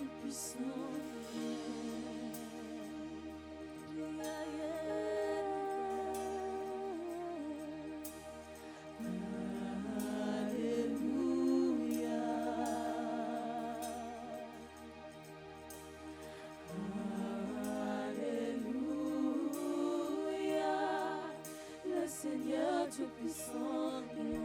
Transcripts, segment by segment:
Tout-Puissant. Seigneur Tout-Puissant, il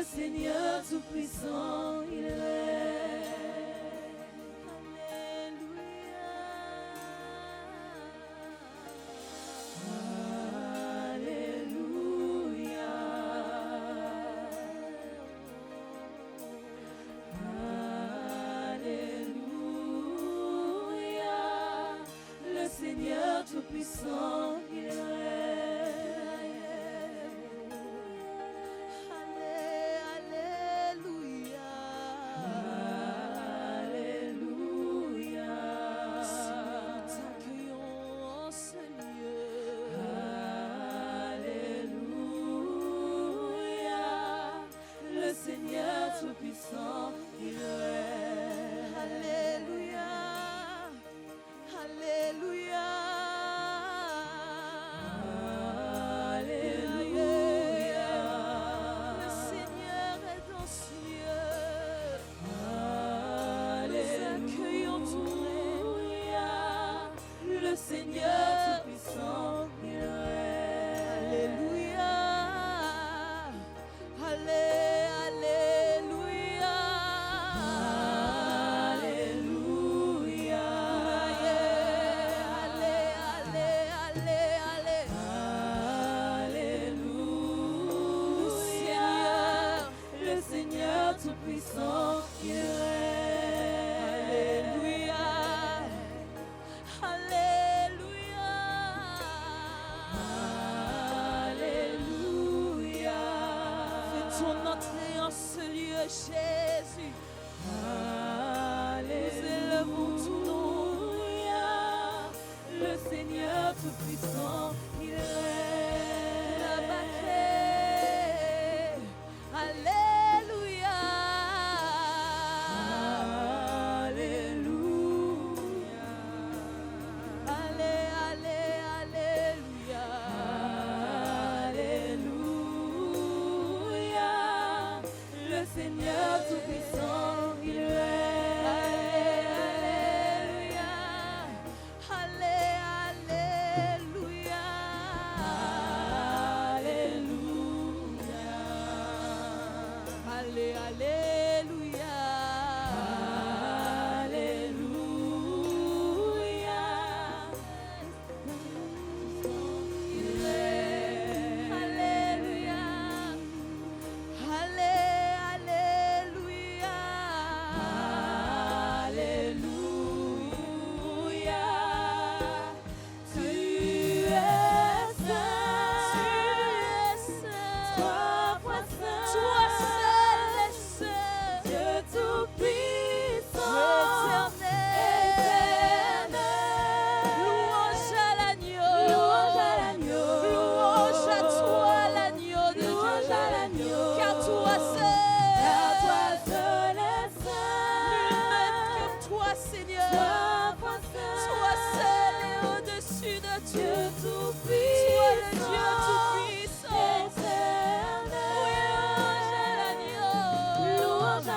Seigneur Tout-Puissant, il le Seigneur Tout-Puissant, il Seigneur Tout-Puissant, il est. Alléluia, Alléluia, Alléluia. Le Seigneur est dans ce lieu. Alléluia. Nous accueillons ton règne. Le Seigneur Tout-Puissant, il est. Alléluia, Alléluia. Tout-Puissant, il est. Alléluia, Alléluia, Alléluia. Fais ton entrée en ce lieu, Jésus. Alléluia. Nous élevons ton nom. Le Seigneur Tout-Puissant, il est. Alléluia. Seigneur Tout-Puissant, il est. Alléluia, Alléluia, Alléluia, Alléluia, Alléluia. Il est. Alléluia, Alléluia, Alléluia. Tu es saint, toi seul es saint, Dieu Tout-Puissant, éternel. Louange à l'agneau, louange à toi l'agneau de Dieu, car toi seul es saint, nul comme toi Seigneur, toi seul est au-dessus de Dieu Tout-Puissant, toi le Dieu Tout-Puissant, louange à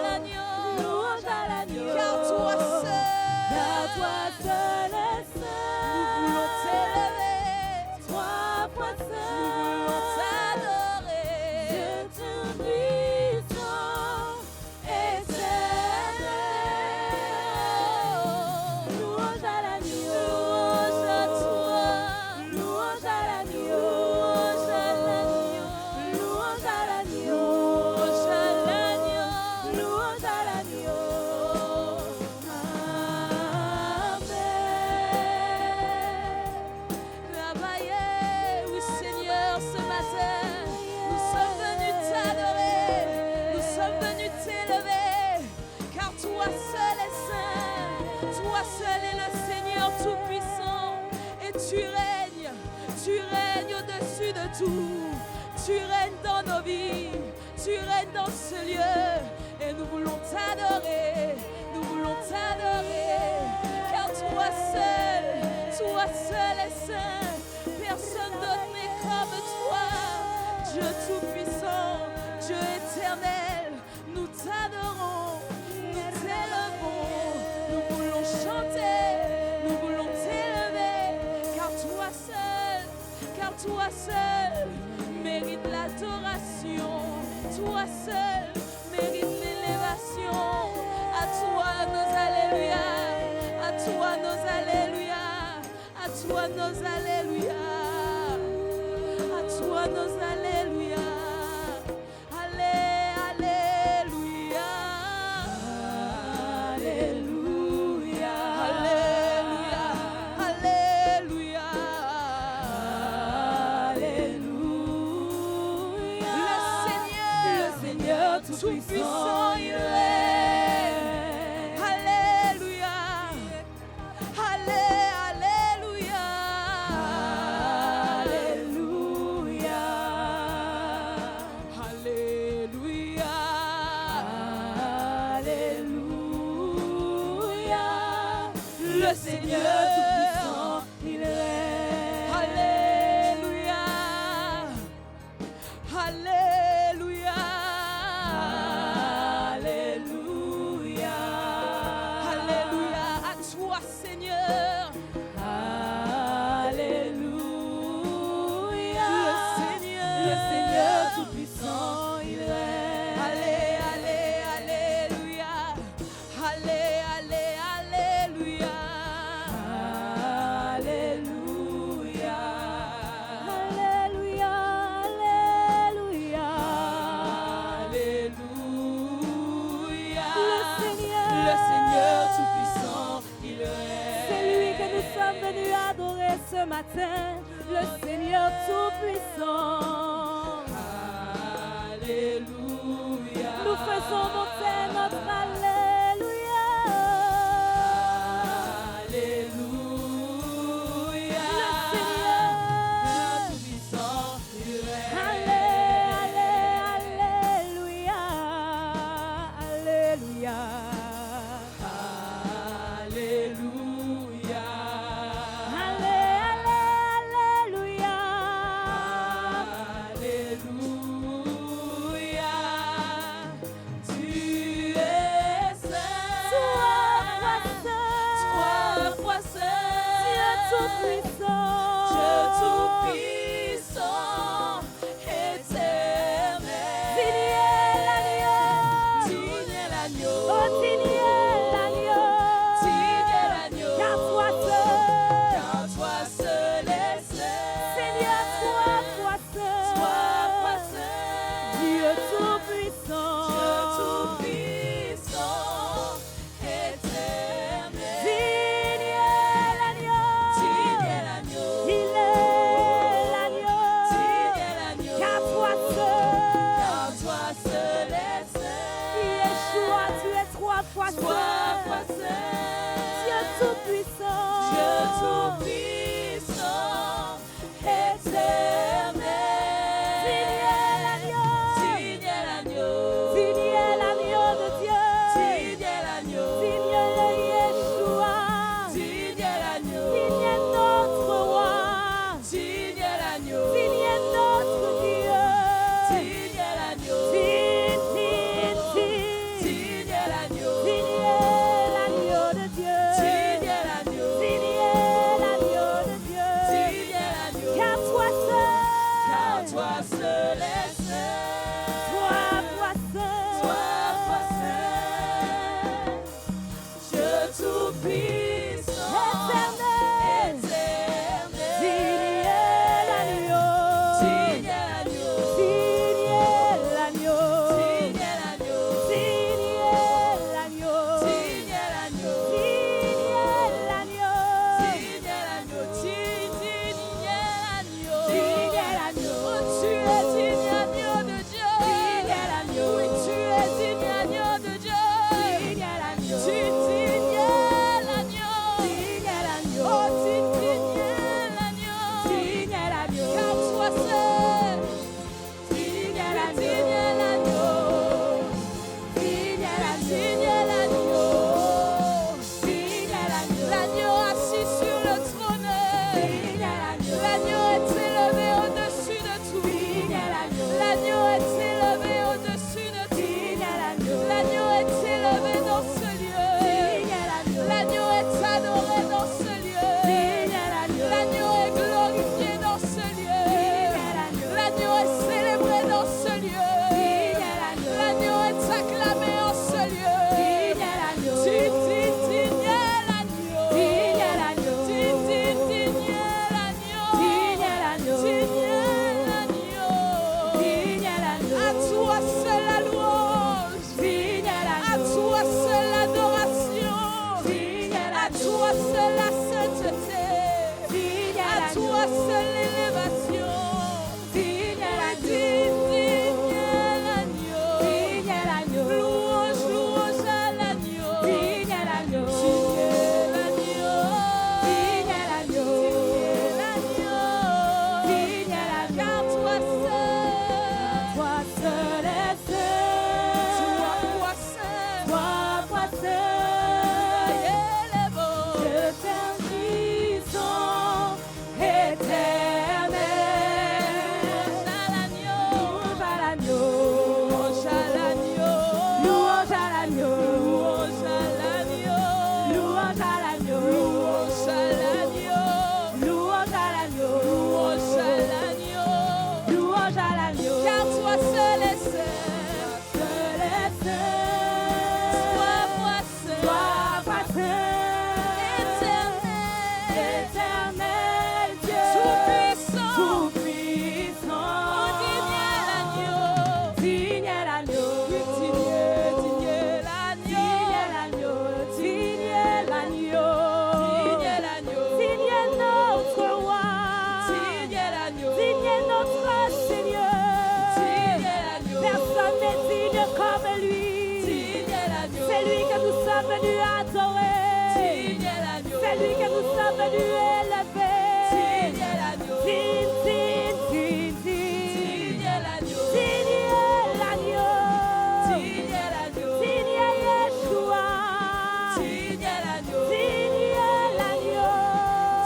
l'agneau, louange à l'agneau, car toi seul es saint, nous voulons t'élever, toi seul, nous voulons t'adorer, Dieu Tout-Puissant, éternel. t'élever, car toi seul est saint, toi seul est le Seigneur Tout-Puissant, et tu règnes au-dessus de tout, tu règnes dans nos vies, tu règnes dans ce lieu, et nous voulons t'adorer, car toi seul est saint, personne d'autre n'est comme toi, Dieu Tout-Puissant, Dieu éternel, nous t'adorons, nous t'élevons, nous voulons chanter, nous voulons t'élever, car toi seul mérite l'adoration, toi seul mérite l'élévation, à toi nos alléluia, à toi nos alléluia, à toi nos alléluia, à toi nos alléluia. Tout-Puissant, il règne. Alléluia. Alléluia. Alléluia. Alléluia. Alléluia. Le Seigneur Tout-Puissant, il règne. Alléluia. Alléluia. Ce matin, le Seigneur Tout-Puissant. Alléluia. Nous faisons monter notre Alléluia. Alléluia. Le Seigneur Tout-Puissant. Alléluia. Alléluia. l'élévation. Digne l'agneau. Digne l'agneau. Digne l'agneau. Louange, louange à l'agneau. Digne l'agneau. Digne l'agneau. Digne l'agneau. Digne l'agneau. Car toi seul est saint. Toi seul. Toi seul. Il est beau. Dieu Père puissant, éternel. Louange à l'agneau. Louange à l'agneau. Louange à l'agneau. Louange à l'agneau. Louange à l'agneau. Louange à l'agneau. Louange à l'agneau. Louange à l'agneau. Louange à l'agneau. Louange à l'agneau. Car toi seul est saint. Seul est saint. Toi seul. Toi saint. Éternel. Éternel Dieu. Tout-puissant. Tout-puissant. Oh, digne l'agneau. Digne l'agneau. Digne l'agneau. Digne l'agneau. Digne l'agneau. Digne notre roi. Digne l'agneau. Digne notre Seigneur. Digne l'agneau. Personne n'est digne comme lui. Digne l'agneau. C'est lui que nous sommes venus adorer. Digne l'agneau. C'est lui que nous sommes venus élever. Digne l'agneau. Digne l'agneau. Digne l'agneau. Digne l'agneau. Digne Yeshua. Digne l'agneau. Digne l'agneau.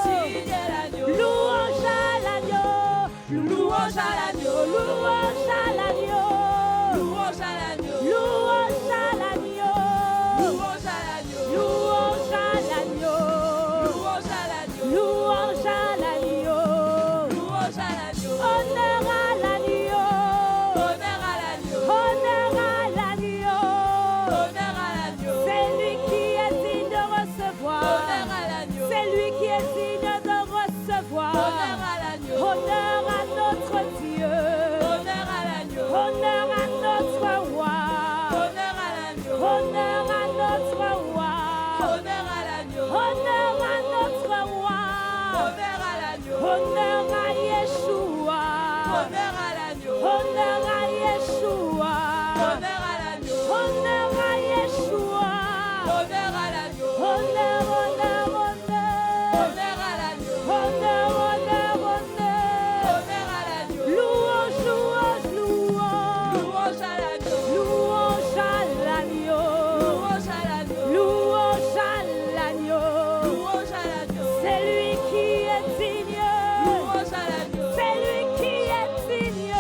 Digne l'agneau. Louange à l'agneau. Louange à l'agneau. Louange à l'agneau. Louange à l'agneau. Louange à l'agneau. Louange à l'agneau. Louange à l'agneau. Louange à l'agneau. Louange à l'agneau. Louange à l'agneau. Honneur à l'agneau. Honneur à l'agneau. Honneur à l'agneau. Honneur à l'agneau. C'est lui qui est digne de recevoir. Honneur à l'agneau. C'est lui qui est digne de recevoir. Honneur à l'agneau. Honneur à notre Dieu. Honneur à l'agneau. Honneur à notre roi. Honneur à l'agneau. Honneur à notre roi. Honneur à l'agneau. Honneur à notre roi. Honneur à l'agneau. Honneur à Yeshua. Honneur à l'agneau. Honneur à Yeshua. Honneur à l'agneau. Honneur à Yeshua. Honneur à l'agneau. Honneur, honneur, honneur. Honneur à l'agneau. Honneur, honneur, honneur. Honneur à l'agneau. Louange, louange, louange. Louange à l'agneau. Louange à l'agneau. Louange à l'agneau. Louange à l'agneau. Louange à l'agneau. C'est lui qui est digne. Louange à l'agneau. C'est lui qui est digne.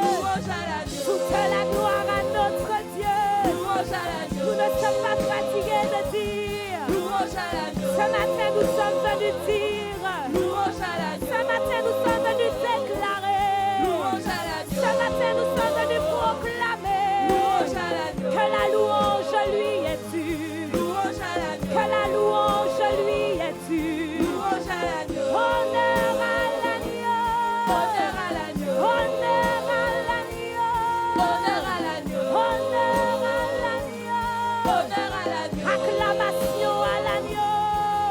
Louange à l'agneau. Toute la gloire à notre Dieu. Louange à l'agneau. Nous ne sommes pas fatigués de dire. Louange à l'agneau. Ce matin, nous sommes venus dire. Louange à l'agneau. Ce matin, nous sommes venus déclarer. Louange à l'agneau. Ce matin, nous sommes venus proclamer Louange à l'agneau. que la louange lui est due. Louange à l'agneau. Que la louange lui est due. Louange à l'agneau. Honneur à l'agneau. Honneur à l'agneau. Honneur à l'agneau. Honneur à l'agneau. Honneur à l'agneau. Honneur à l'agneau. Acclamation à l'agneau.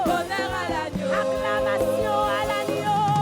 Honneur à l'agneau. Acclamation à l'agneau.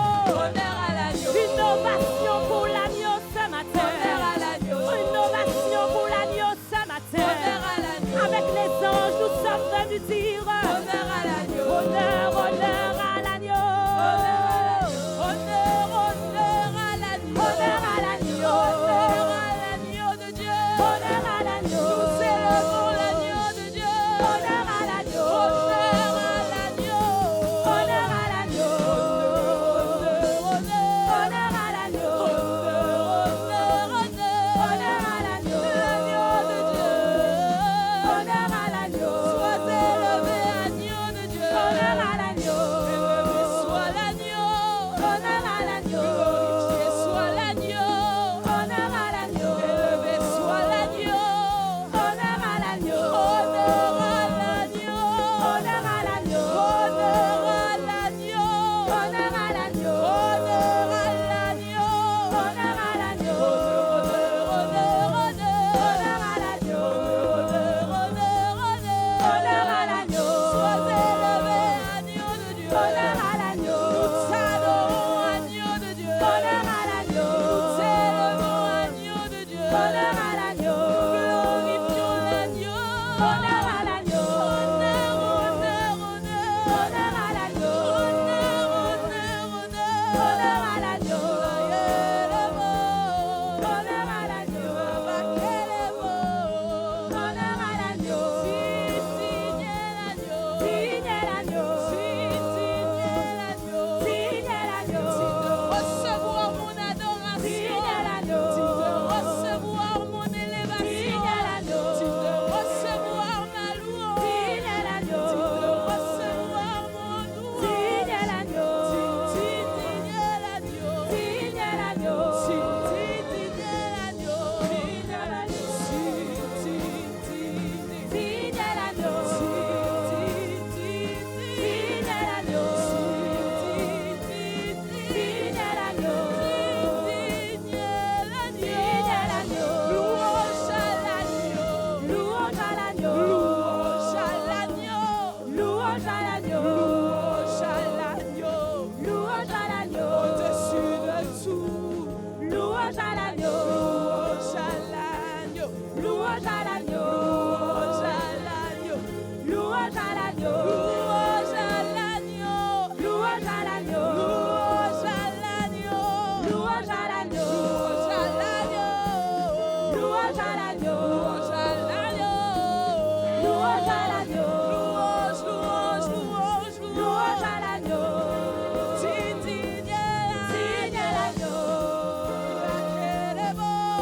l'agneau. Louange à l'agneau. Louange à l'agneau. Au-dessus de tout. Louange à l'agneau. Louange à l'agneau. Louange à l'agneau. Louange à l'agneau. Louange à l'agneau. Louange à l'agneau. Louange à l'agneau. Louange à l'agneau. Louange à l'agneau. Louange à l'agneau. Louange à l'agneau. Louange à l'agneau. Louange à l'agneau. Louange, louange, louange, Louange louange. à l'agneau. Digne Digne l'agneau.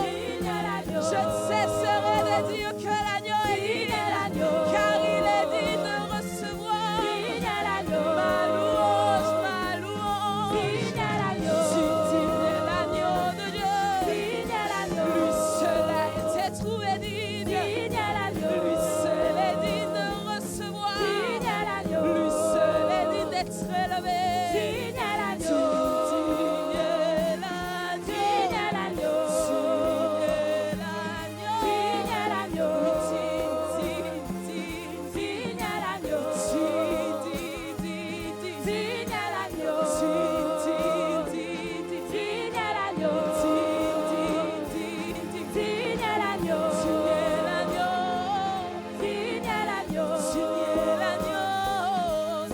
Digne l'agneau. Je ne cesserai de dire que l'agneau est Digne digne, l'agneau. car il est digne de recevoir Digne l'agneau. ma louange, ma louange. Digne l'agneau. Tu digne l'agneau de Dieu. Digne l'agneau. Lui seul a été trouvé digne. Digne l'agneau. Lui seul est digne de recevoir. Digne l'agneau. Lui seul est digne d'être élevé. Digne Tu l'agneau. digne Digne l'agneau. l'agneau. Digne l'agneau. Digne l'agneau. Digne l'agneau. Digne l'agneau. Digne l'agneau. Digne l'agneau. Digne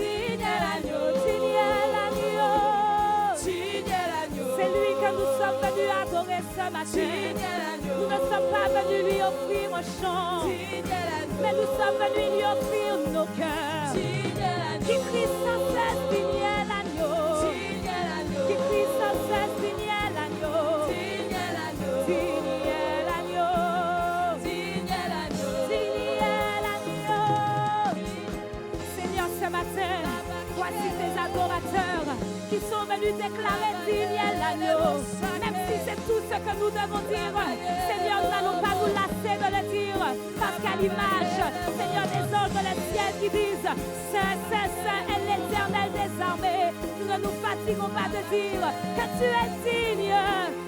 l'agneau. Digne l'agneau. Digne l'agneau. C'est lui que nous sommes venus adorer ce matin. Nous ne sommes pas venus lui offrir un chant, mais nous sommes venus lui offrir nos cœurs. Qui crie sans cesse, digne l'agneau. Qui crie sans cesse, digne l'agneau. Digne l'agneau. Digne l'agneau. Seigneur, ce matin, voici tes adorateurs qui sont venus déclarer digne l'agneau. Même si c'est tout ce que nous devons dire, Seigneur, nous n'allons pas nous lasser de le dire, parce qu'à l'image, Seigneur, des anges de le ciel qui disent Saint, Saint, Saint est l'Éternel des armées. Nous ne nous fatiguons pas de dire que tu es digne,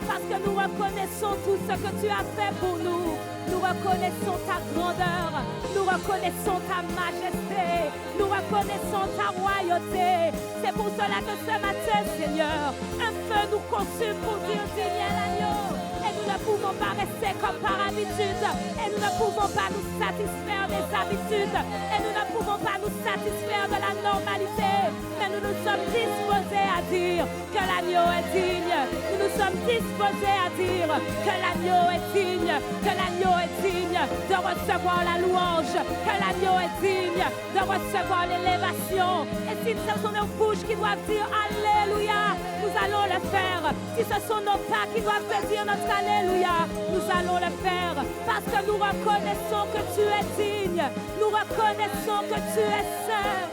parce que nous reconnaissons tout ce que tu as fait pour nous. Nous reconnaissons ta grandeur, nous reconnaissons ta majesté, nous reconnaissons ta royauté. C'est pour cela que ce matin, Seigneur, un feu nous consume pour dire digne l'agneau. Et nous ne pouvons pas rester comme par habitude. Et nous ne pouvons pas nous satisfaire des habitudes. Et nous ne pouvons pas nous satisfaire de la normalité. Mais nous nous sommes disposés à dire que l'agneau est digne. Nous nous sommes disposés à dire que l'agneau est digne. Que l'agneau est digne de recevoir la louange. Que l'agneau est digne de recevoir l'élévation. Et si ce sont nos bouches qui doivent dire Alléluia, nous allons le faire. Si ce sont nos pas qui doivent te dire notre Alléluia, nous allons le faire. Parce que nous reconnaissons que tu es digne. Nous reconnaissons que tu es saint.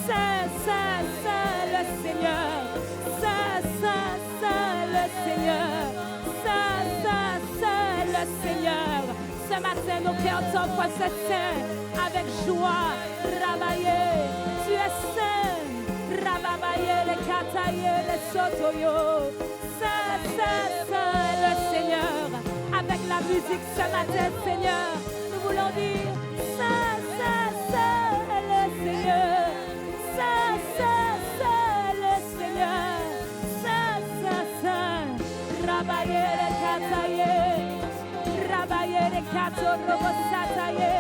Saint, Saint, Saint le Seigneur. Saint, Saint, Saint le Seigneur. Saint, Saint, Saint le Seigneur. Ce matin, nos cœurs t'offrent ce saint avec joie. Rabaye, tu es saint. Rababaye, le kataye, le sotoyo. Saint, Saint, Saint le Seigneur. Avec la musique ce matin, Seigneur, nous voulons dire Saint, Saint, Saint le Seigneur. Saint, Saint, Saint le Seigneur. Saint, Saint, Saint. Rabaye, le kataye. Rabaye, le katorobo sataye.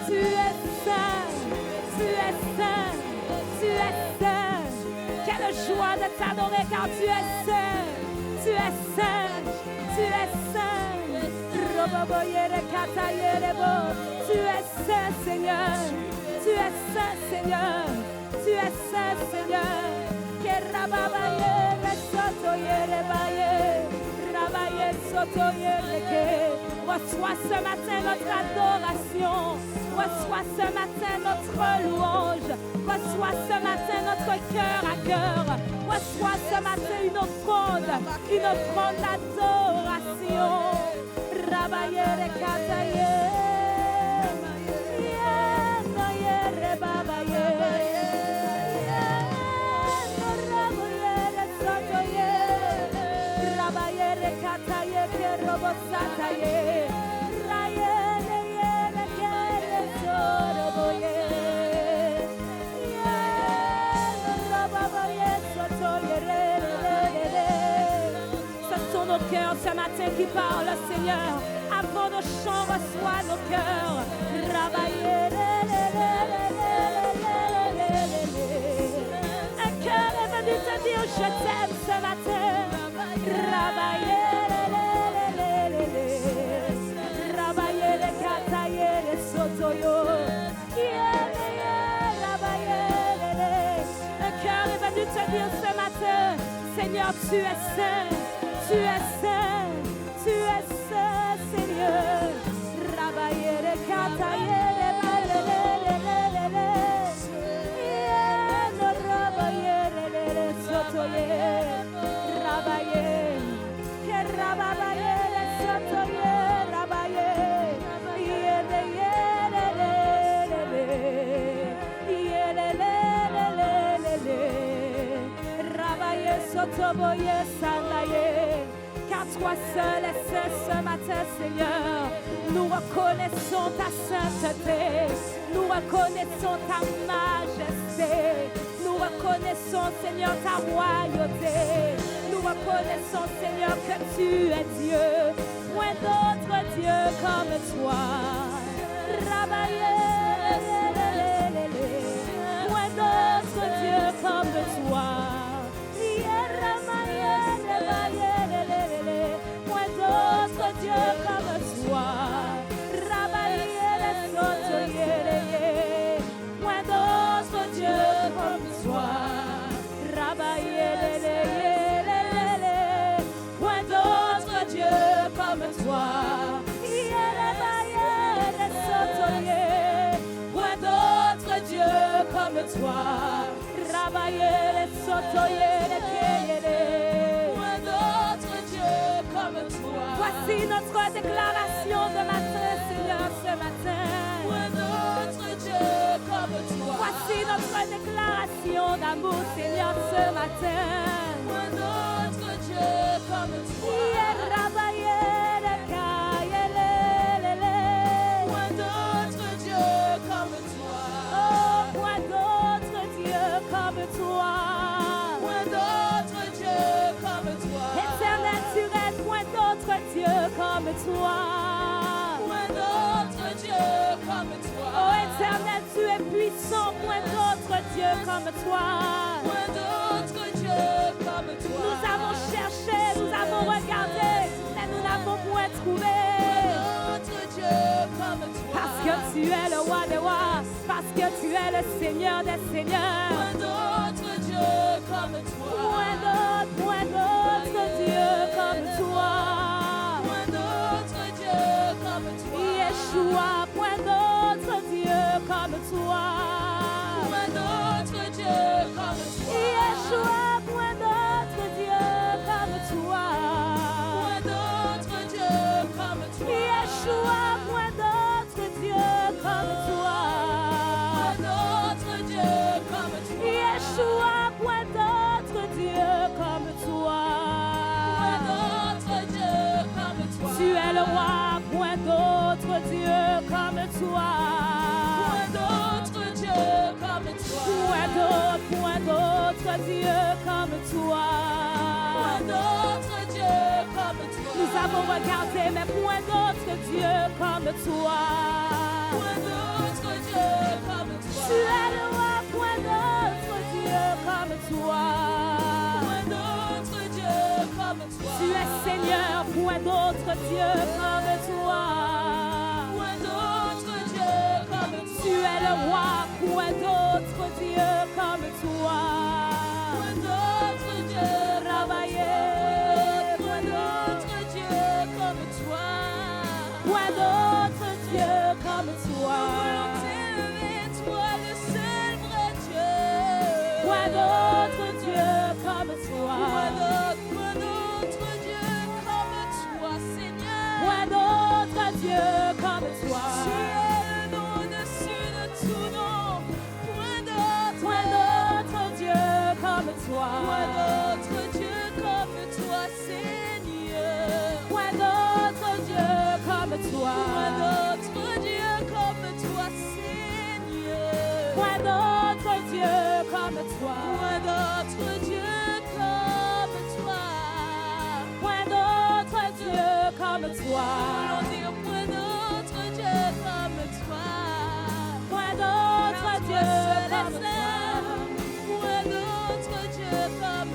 Tu es saint. Tu es saint. Tu es saint. Quelle joie de t'adorer car tu es saint. Tu es saint. Tu es saint. Tu es saint, Seigneur. Tu es saint, Seigneur. Tu es saint, Seigneur. Reçois ce matin notre adoration. Reçois ce matin notre louange. Reçois ce matin notre cœur à cœur. Reçois ce matin une offrande d'adoration. Rabayere kataye. Yenoyere babaye. Yenoraboyere sotoye. Rabayere kataye kerobosataye. Rayene yene kere soroboye. ce matin qui parle, Seigneur. Avant nos chants, reçois nos cœurs. Un cœur est venu te dire, je t'aime ce matin. Un cœur est venu te dire ce matin, Seigneur, tu es saint, tu es saint, tu es saint, Seigneur. Rabayere katayere balelelelele, yeno rabayere sotoye, rabaye, ke rababayere sotoye, rabaye, yene yelelelelele, rabaye sotoboye salaye. Car toi seul est saint ce matin, Seigneur. Nous reconnaissons ta sainteté. Nous reconnaissons ta majesté. Nous reconnaissons, Seigneur, ta royauté. Nous reconnaissons, Seigneur, que tu es Dieu. Point d'autre Dieu comme toi. Point d'autre Dieu comme toi. Point d'autre Dieu comme toi. Point d'autre Dieu comme toi. Point d'autre Dieu comme toi. Point d'autre Dieu comme toi. Voici notre déclaration de matin, Seigneur, ce matin. Point d'autre Dieu comme toi. Voici notre déclaration d'amour, Seigneur, ce matin. Point d'autre Dieu comme toi. Point d'autre Dieu comme toi. Oh, point d'autre Dieu comme toi. Point d'autre Dieu comme toi. Éternel, tu règnes, point d'autre Dieu comme toi. Point d'autre Dieu comme toi. Oh, Éternel, tu es puissant, point d'autre Dieu comme toi. Point d'autre Dieu comme toi. Nous avons cherché, nous avons regardé, mais nous n'avons point trouvé. Point d'autre Dieu comme toi. Parce que tu es le roi des rois, parce que tu es le Seigneur des seigneurs. Point d'autre Dieu comme toi. Point d'autre Dieu comme toi. Point d'autre Dieu comme toi. Yeshua, point d'autre Dieu comme toi. Point d'autre Dieu comme toi. Yeshua, point d'autre Dieu comme toi. Point d'autre Dieu comme toi. Yeshua, point d'autre Dieu comme toi. Point d'autre Dieu comme toi. Yeshua, point d'autre Dieu comme toi. Point d'autre Dieu comme toi. Tu es le roi, point d'autre Dieu comme toi. Point d'autre Dieu comme toi. Point d'autre Dieu comme toi. Point d'autre Dieu comme toi. Nous avons regardé, mais point d'autre Dieu comme toi. Point d'autre Dieu comme toi. Tu es le roi, point d'autre Dieu comme toi. Point d'autre Dieu comme toi. Tu es Seigneur, point d'autre Dieu comme toi. Point d'autre Dieu comme toi. Tu es le roi, point d'autre Dieu comme toi. Point d'autre Dieu Travailler, point d'autre Dieu comme toi. point d'autre Dieu comme toi. T'élever, toi le seul vrai Dieu. Point d'autre Dieu comme toi. Point d'autre Dieu comme toi, Seigneur. Point d'autre Dieu comme toi. Tu es le nom au-dessus de tout nom. Point d'autre Dieu comme toi. Point d'autre Dieu comme toi, Seigneur. Point d'autre Dieu comme toi. Point d'autre Dieu comme toi, Seigneur. Point d'autre Dieu comme toi. Point d'autre Dieu comme toi. Point d'autre Dieu toi. Nous voulons dire point d'autre Dieu comme toi. Point d'autre Dieu comme toi. Point d'autre Dieu comme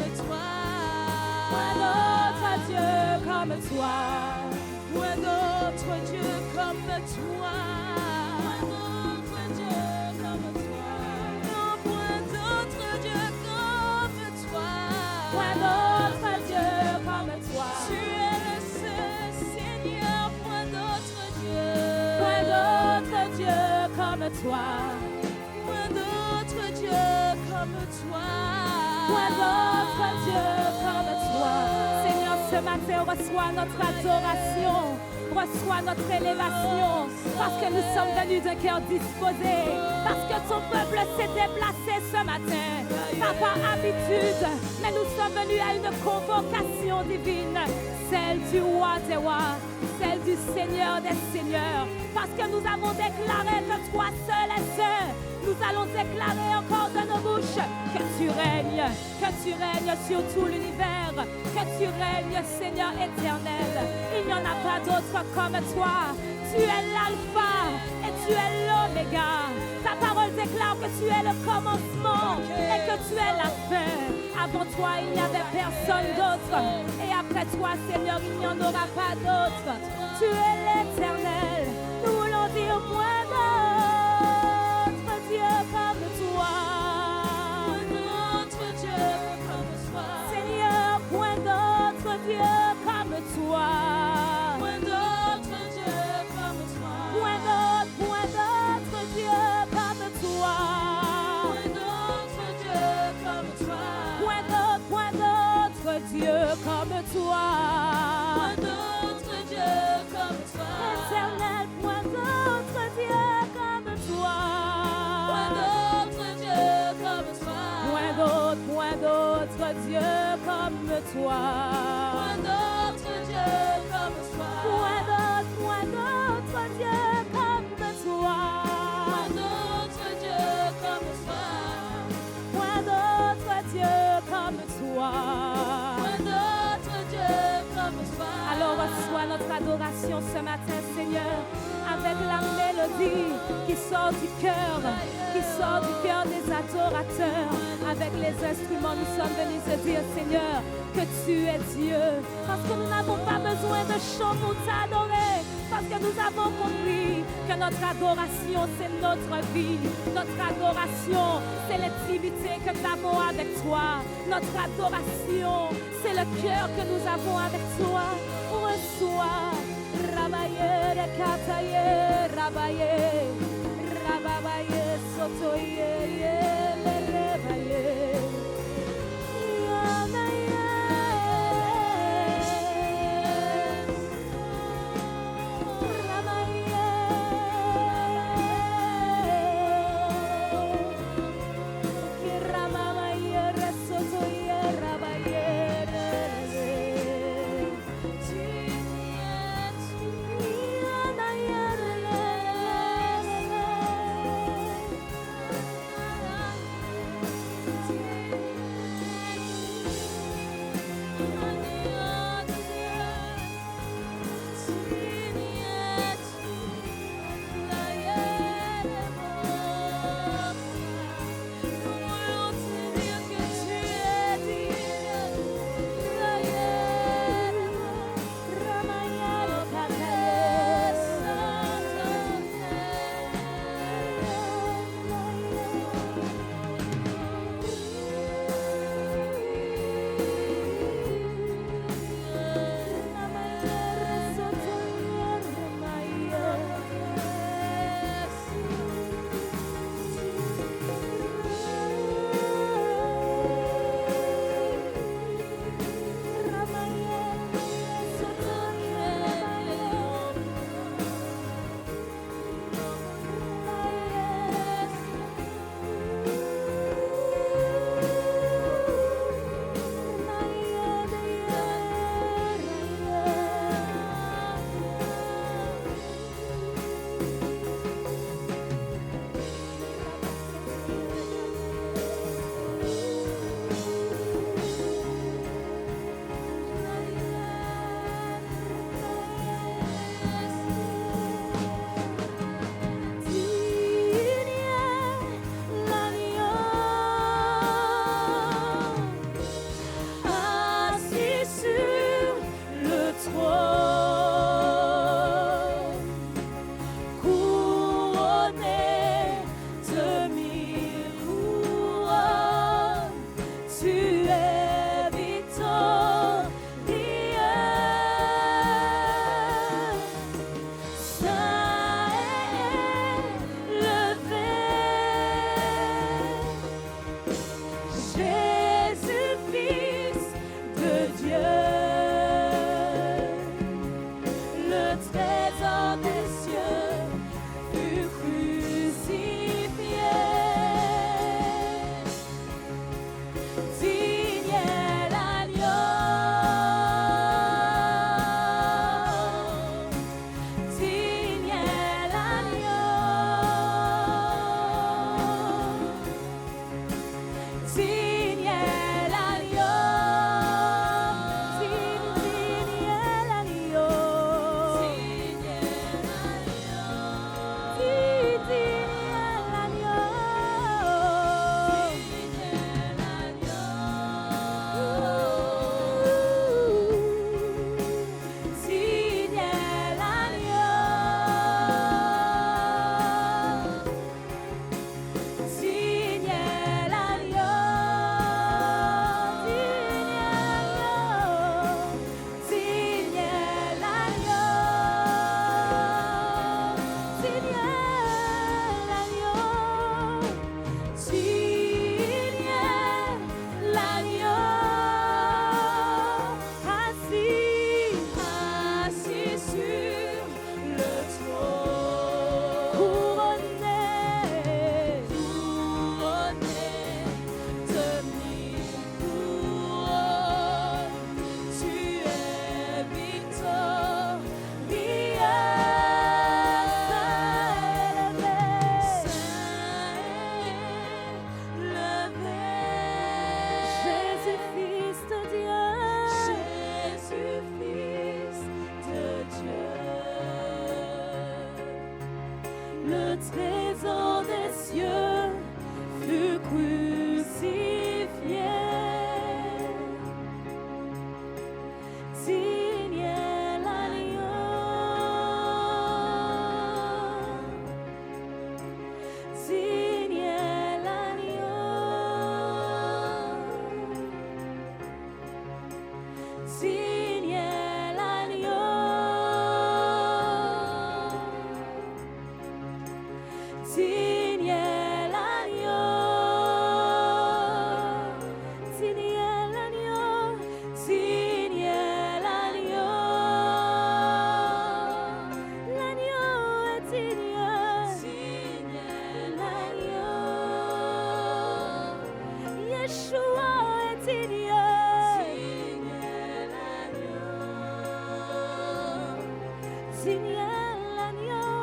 toi. Point d'autre Dieu comme toi. Point d'autre Dieu comme toi. Non, point d'autre Dieu comme toi. Point d'autre Dieu comme toi. Tu es le seul Seigneur, point d'autre Dieu. Point d'autre Dieu comme toi. Point d'autre Dieu comme toi. Point d'autre Dieu comme toi. Seigneur, ce matin, reçois notre adoration, reçois notre élévation, parce que nous sommes venus d'un cœur disposé, parce que ton peuple s'est déplacé ce matin, pas par habitude, mais nous sommes venus à une convocation divine, celle du roi des rois, celle du Seigneur des seigneurs, parce que nous avons déclaré que toi seul es saint. Nous allons déclarer encore de nos bouches que tu règnes sur tout l'univers, que tu règnes, Seigneur éternel. Il n'y en a pas d'autre comme toi. Tu es l'alpha et tu es l'oméga. Ta parole déclare que tu es le commencement et que tu es la fin. Avant toi, il n'y avait personne d'autre. Et après toi, Seigneur, il n'y en aura pas d'autre. Tu es l'éternel. Nous voulons dire point d'autre Dieu comme toi. Point d'autre Dieu comme toi. Seigneur, point d'autre Dieu comme toi. Point d'autre Dieu comme toi. Point d'autre Dieu comme toi. Point d'autre Dieu comme toi. Point d'autre Dieu comme toi. Point d'autre Dieu comme toi. Éternel, point d'autre Dieu comme toi. Point d'autre Dieu comme toi. Point d'autre Dieu comme toi. Point d'autre Dieu comme toi. Point d'autre Dieu comme toi. Point d'autre Dieu comme toi. Point d'autre Dieu comme toi. Point d'autre Dieu comme toi. Alors reçois notre adoration ce matin, Seigneur, avec la mélodie qui sort du cœur des adorateurs. Avec les instruments, nous sommes venus te dire, Seigneur, que tu es Dieu. Parce que nous n'avons pas besoin de chants pour t'adorer. Parce que nous avons compris que notre adoration, c'est notre vie. Notre adoration, c'est l'intimité que nous avons avec toi. Notre adoration, c'est le cœur que nous avons avec toi. Reçois, Rabaye, Rekataye, Rabaye, Rababaye, Sotoye, Lerebaye. trésor des cieux fut crucifié. Signe l'agneau, signe l'agneau, signe l'agneau, signe l'agneau, signe l'agneau, signe l'agneau. L'agneau est digne, signe l'agneau. Yeshua est digne, signe l'agneau. Signe l'agneau,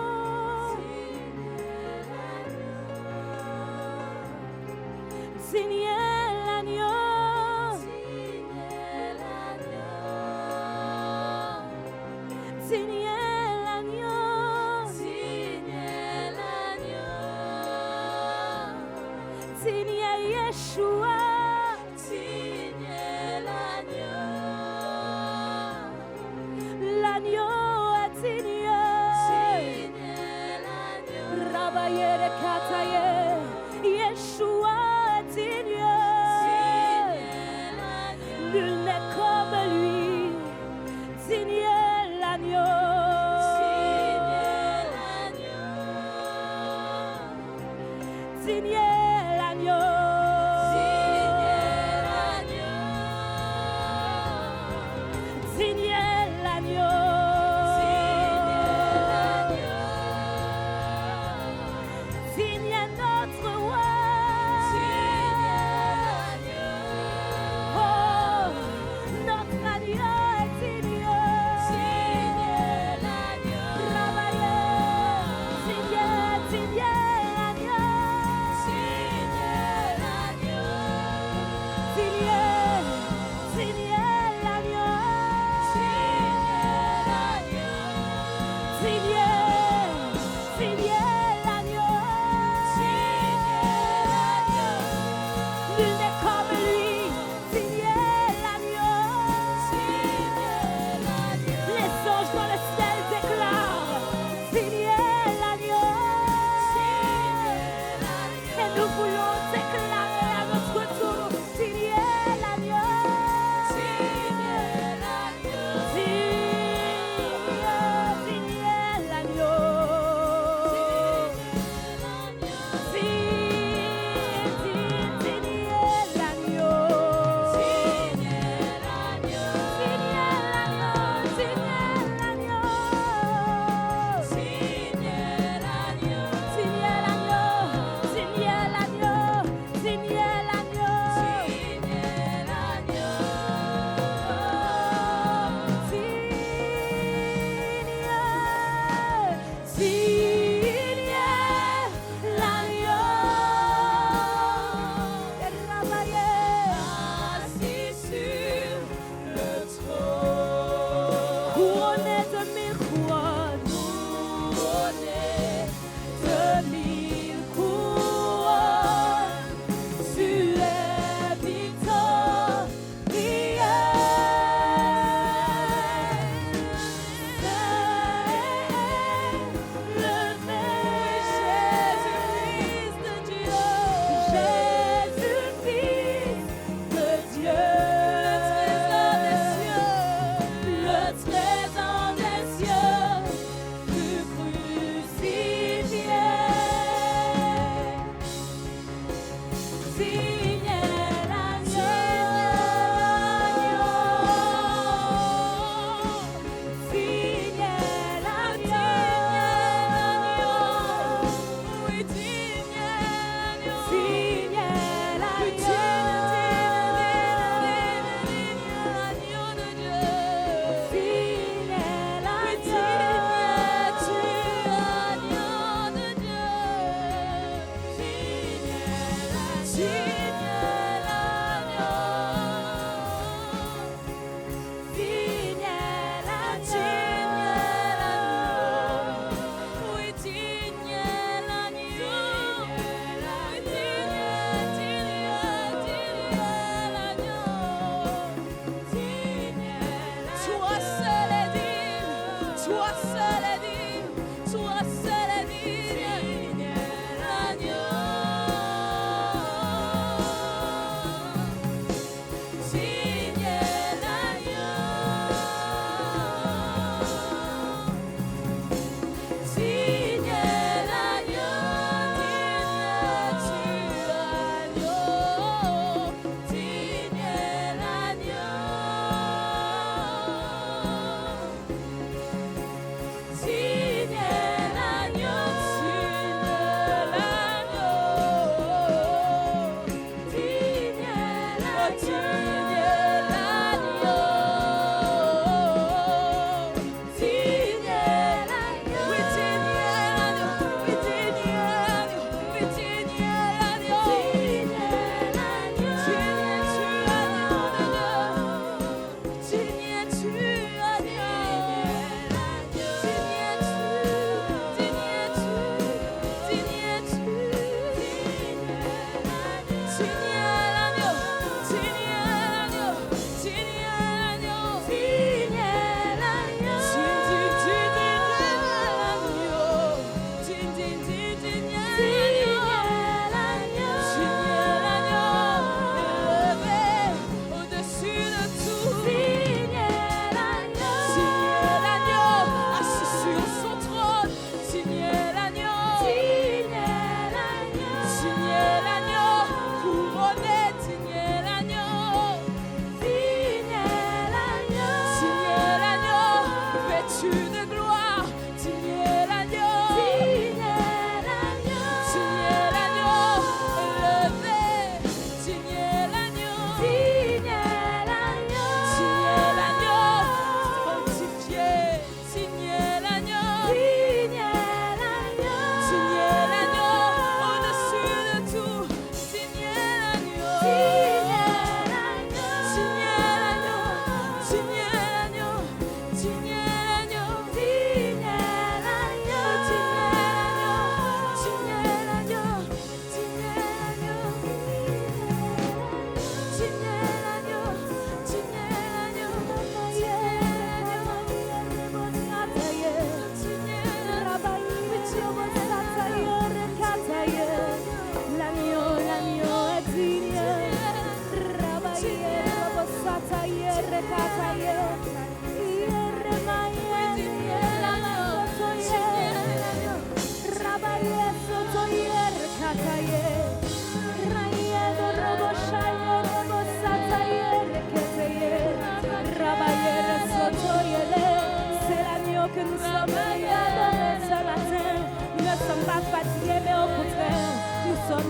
signe l'agneau, signe l'agneau, signe Yeshua, signe l'agneau. L'agneau est digne, signe l'agneau. Rabaye de Kataye, Yeshua est digne, signe l'agneau. Nul n'est comme lui, signe l'agneau, signe l'agneau, signe l'agneau, signe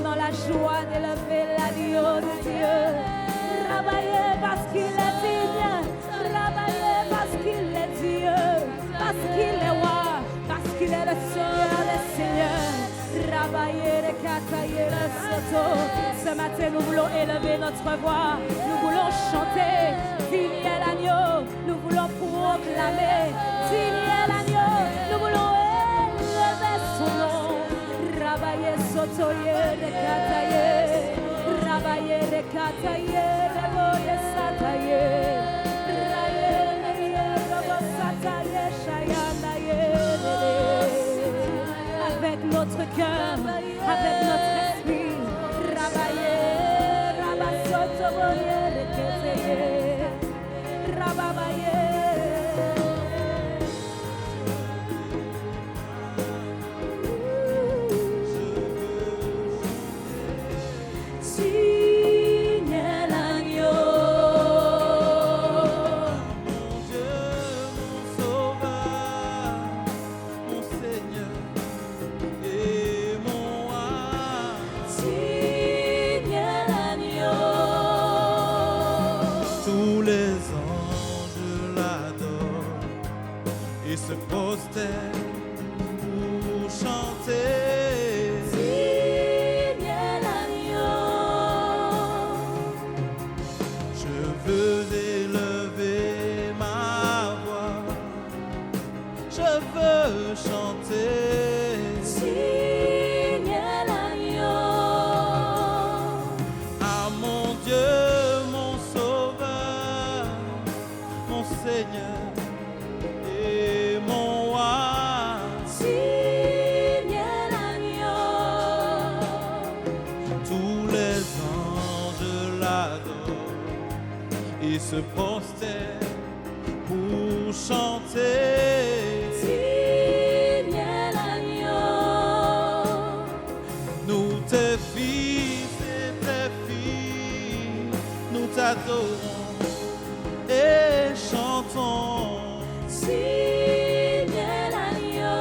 Dans la joie d'élever l'agneau de Dieu. Travailler parce qu'il est digne. Travailler parce qu'il est Dieu. Parce qu'il est roi. Parce qu'il est le Seigneur des seigneurs. Travailler et catailler le soto. Ce matin, nous voulons élever notre voix. Nous voulons chanter. Digne est l'agneau. Nous voulons proclamer. Digne est l'agneau. Nous voulons élever son nom. Rabaye sotoye rekataye, rabaye rekataye, reboye sataye, raye neye rebo sataye, shayanaye. Avec notre cœur, avec notre esprit, rabaye, rabasotoye rekataye, rababaye. Se prosternent pour chanter. Digne l'agneau. Nous tes fils et tes filles, nous t'adorons et chantons. Digne l'agneau.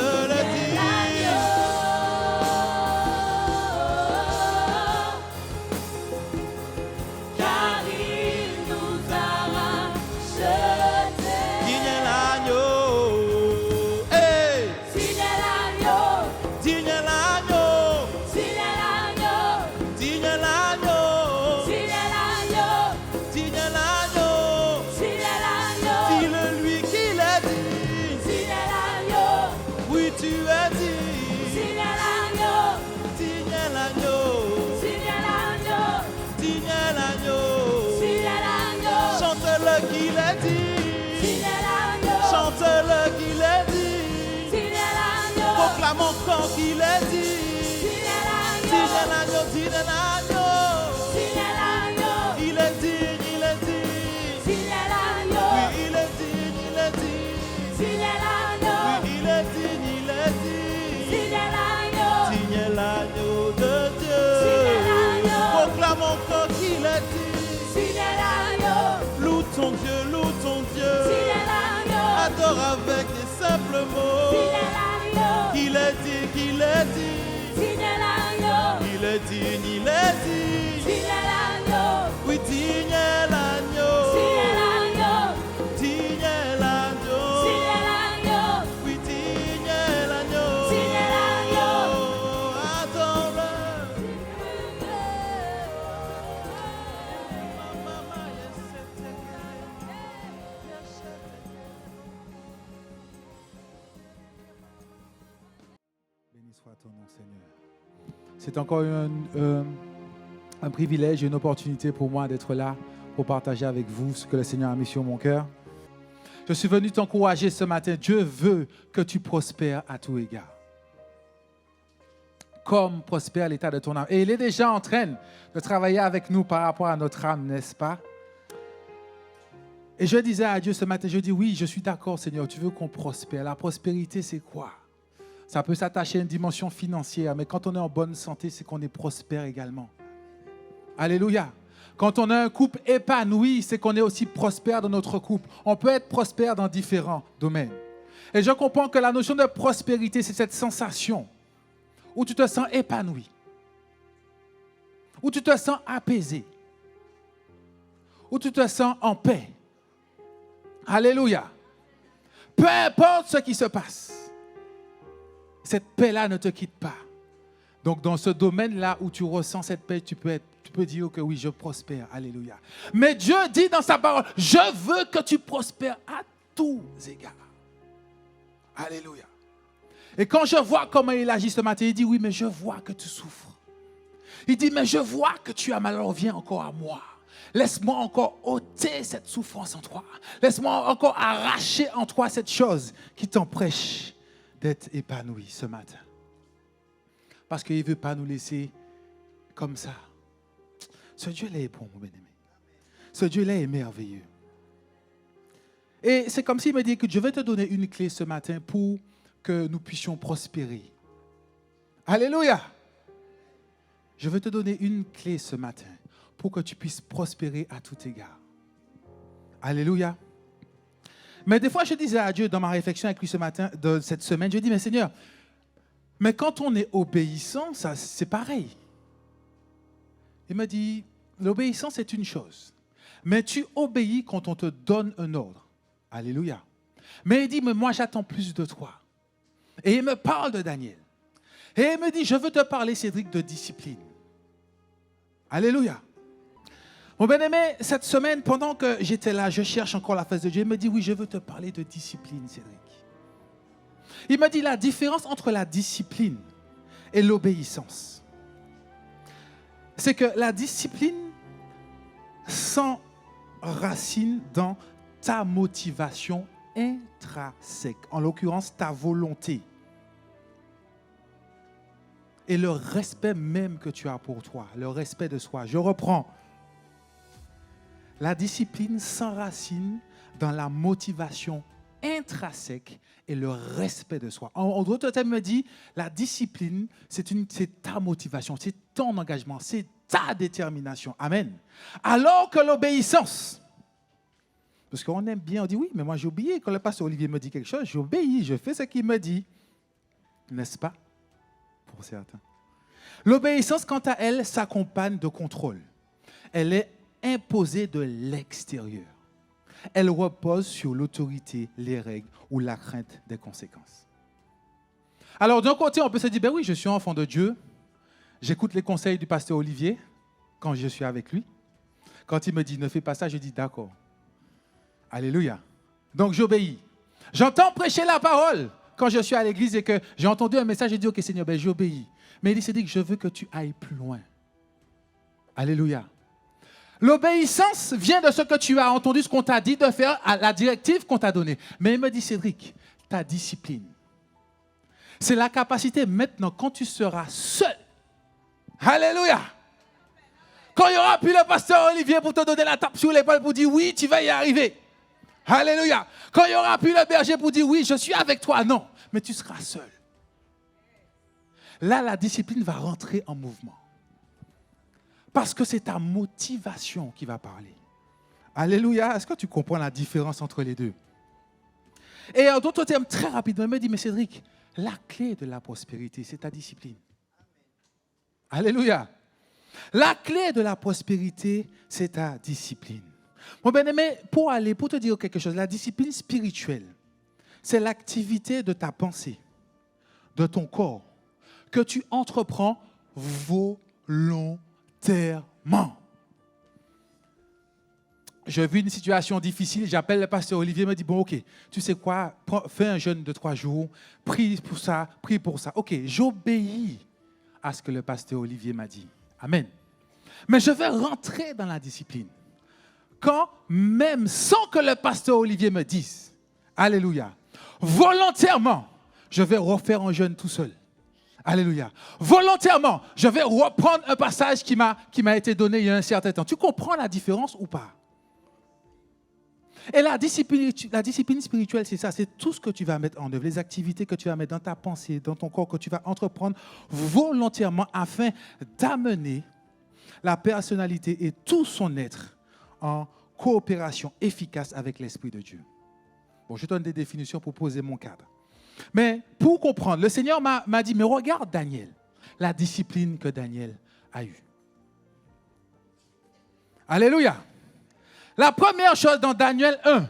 le dire. Car il nous a rachetés. Digne est l'agneau. Hey! Digne est l'agneau. Digne est l'agneau. Digne est l'agneau. Digne est l'agneau. Digne est l'agneau. Digne est l'agneau. Digne est l'agneau. Dis-le lui qu'il est digne. Digne est l'agneau. Oui, tu es digne. Digne est l'agneau. Digne est l'agneau. Digne est l'agneau. Digne est l'agneau. Digne est l'agneau. Chante-le qu'il est digne. Digne est l'agneau. Chante-le qu'il est digne. Digne est l'agneau. Proclame encore qu'il est digne. Digne est Digne est l'agneau. l'agneau, digne est l'agneau. Digne est l'agneau. Il est digne, il est digne. Digne est l'agneau. Oui, il est digne, il est digne. Digne est l'agneau. Oui, il est digne, il est digne. Digne est l'agneau. Digne est l'agneau de Dieu. Digne est l'agneau. Proclame encore qu'il est digne. Digne est l'agneau. Loue ton Dieu, loue ton Dieu. Digne est l'agneau. Adore avec des simples mots. Digne est l'agneau. Qu'il est digne, qu'il est digne. Digne est l'agneau. Il est digne, il est digne. Digne est l'agneau. Oui, digne est l'agneau. Digne est l'agneau. Digne est l'agneau. Digne est l'agneau. Oui, digne est l'agneau. Digne est l'agneau. Adore-le. Béni soit ton nom, Seigneur. C'est encore un privilège et une opportunité pour moi d'être là pour partager avec vous ce que le Seigneur a mis sur mon cœur. Je suis venu t'encourager ce matin. Dieu veut que tu prospères à tout égard. Comme prospère l'état de ton âme. Et il est déjà en train de travailler avec nous par rapport à notre âme, n'est-ce pas? Et je disais à Dieu ce matin, je dis oui, je suis d'accord Seigneur, tu veux qu'on prospère. La prospérité, c'est quoi? Ça peut s'attacher à une dimension financière, mais quand on est en bonne santé, c'est qu'on est prospère également. Alléluia. Quand on a un couple épanoui, c'est qu'on est aussi prospère dans notre couple. On peut être prospère dans différents domaines. Et je comprends que la notion de prospérité, c'est cette sensation où tu te sens épanoui, où tu te sens apaisé, où tu te sens en paix. Alléluia. Peu importe ce qui se passe, cette paix-là ne te quitte pas. Donc, dans ce domaine-là où tu ressens cette paix, tu peux dire que oui, je prospère. Alléluia. Mais Dieu dit dans sa parole, je veux que tu prospères à tous égards. Alléluia. Et quand je vois comment il agit ce matin, il dit, oui, mais je vois que tu souffres. Il dit, mais je vois que tu as mal, alors viens encore à moi. Laisse-moi encore ôter cette souffrance en toi. Laisse-moi encore arracher en toi cette chose qui t'empêche d'être épanoui ce matin. Parce qu'il ne veut pas nous laisser comme ça. Ce Dieu-là est bon, mon bien-aimé. Ce Dieu-là est merveilleux. Et c'est comme s'il me dit que je vais te donner une clé ce matin pour que nous puissions prospérer. Alléluia. Je vais te donner une clé ce matin pour que tu puisses prospérer à tout égard. Alléluia. Mais des fois, je disais à Dieu dans ma réflexion avec lui ce matin, de cette semaine, je dis, mais Seigneur, mais quand on est obéissant, ça, c'est pareil. Il m'a dit, l'obéissance c'est une chose, mais tu obéis quand on te donne un ordre. Alléluia. Mais il dit, mais moi j'attends plus de toi. Et il me parle de Daniel. Et il me dit, je veux te parler, Cédric, de discipline. Alléluia. Mon bien-aimé, cette semaine, pendant que j'étais là, je cherche encore la face de Dieu. Il me dit, oui, je veux te parler de discipline, Cédric. Il me dit la différence entre la discipline et l'obéissance. C'est que la discipline s'enracine dans ta motivation intrinsèque, en l'occurrence ta volonté. Et le respect même que tu as pour toi, le respect de soi. Je reprends. La discipline s'enracine dans la motivation intrinsèque et le respect de soi. En d'autres termes, il me dit, la discipline, c'est ta motivation, c'est ton engagement, c'est ta détermination. Amen. Alors que l'obéissance, parce qu'on aime bien, on dit oui, mais moi j'ai oublié. Quand le pasteur Olivier me dit quelque chose, j'obéis, je fais ce qu'il me dit. n'est-ce pas? Pour certains. L'obéissance, quant à elle, s'accompagne de contrôle. Elle est imposée de l'extérieur. Elle repose sur l'autorité, les règles ou la crainte des conséquences. Alors, d'un côté, on peut se dire, ben oui, je suis enfant de Dieu. J'écoute les conseils du pasteur Olivier quand je suis avec lui. Quand il me dit, ne fais pas ça, je dis, d'accord. Alléluia. Donc, j'obéis. J'entends prêcher la parole quand je suis à l'église et que j'ai entendu un message, je dis, ok, Seigneur, ben j'obéis. Mais il s'est dit que je veux que tu ailles plus loin. Alléluia. L'obéissance vient de ce que tu as entendu, ce qu'on t'a dit de faire, à la directive qu'on t'a donnée. Mais il me dit, Cédric, ta discipline, c'est la capacité maintenant, quand tu seras seul. Alléluia. Quand il n'y aura plus le pasteur Olivier pour te donner la tape sur l'épaule pour dire, oui, tu vas y arriver. Alléluia. Quand il n'y aura plus le berger pour dire, oui, je suis avec toi. Non, mais tu seras seul. Là, la discipline va rentrer en mouvement. Parce que c'est ta motivation qui va parler. Alléluia. Est-ce que tu comprends la différence entre les deux? Et en d'autres termes, très rapidement, il me dit, mais Cédric, la clé de la prospérité, c'est ta discipline. Alléluia. La clé de la prospérité, c'est ta discipline. Mon bien-aimé, pour te dire quelque chose, la discipline spirituelle, c'est l'activité de ta pensée, de ton corps, que tu entreprends volontairement. Je vis une situation difficile, j'appelle le pasteur Olivier, il me dit, bon, ok, tu sais quoi, fais un jeûne de 3 jours, prie pour ça. Ok, j'obéis à ce que le pasteur Olivier m'a dit. Amen. Mais je vais rentrer dans la discipline. Quand même, sans que le pasteur Olivier me dise, alléluia, volontairement, je vais refaire un jeûne tout seul. Alléluia. Volontairement, je vais reprendre un passage qui m'a été donné il y a un certain temps. Tu comprends la différence ou pas? Et la discipline spirituelle, c'est ça. C'est tout ce que tu vas mettre en œuvre, les activités que tu vas mettre dans ta pensée, dans ton corps, que tu vas entreprendre volontairement afin d'amener la personnalité et tout son être en coopération efficace avec l'Esprit de Dieu. Bon, je donne des définitions pour poser mon cadre. Mais pour comprendre, le Seigneur m'a dit, mais regarde Daniel, la discipline que Daniel a eue. Alléluia. La première chose dans Daniel 1,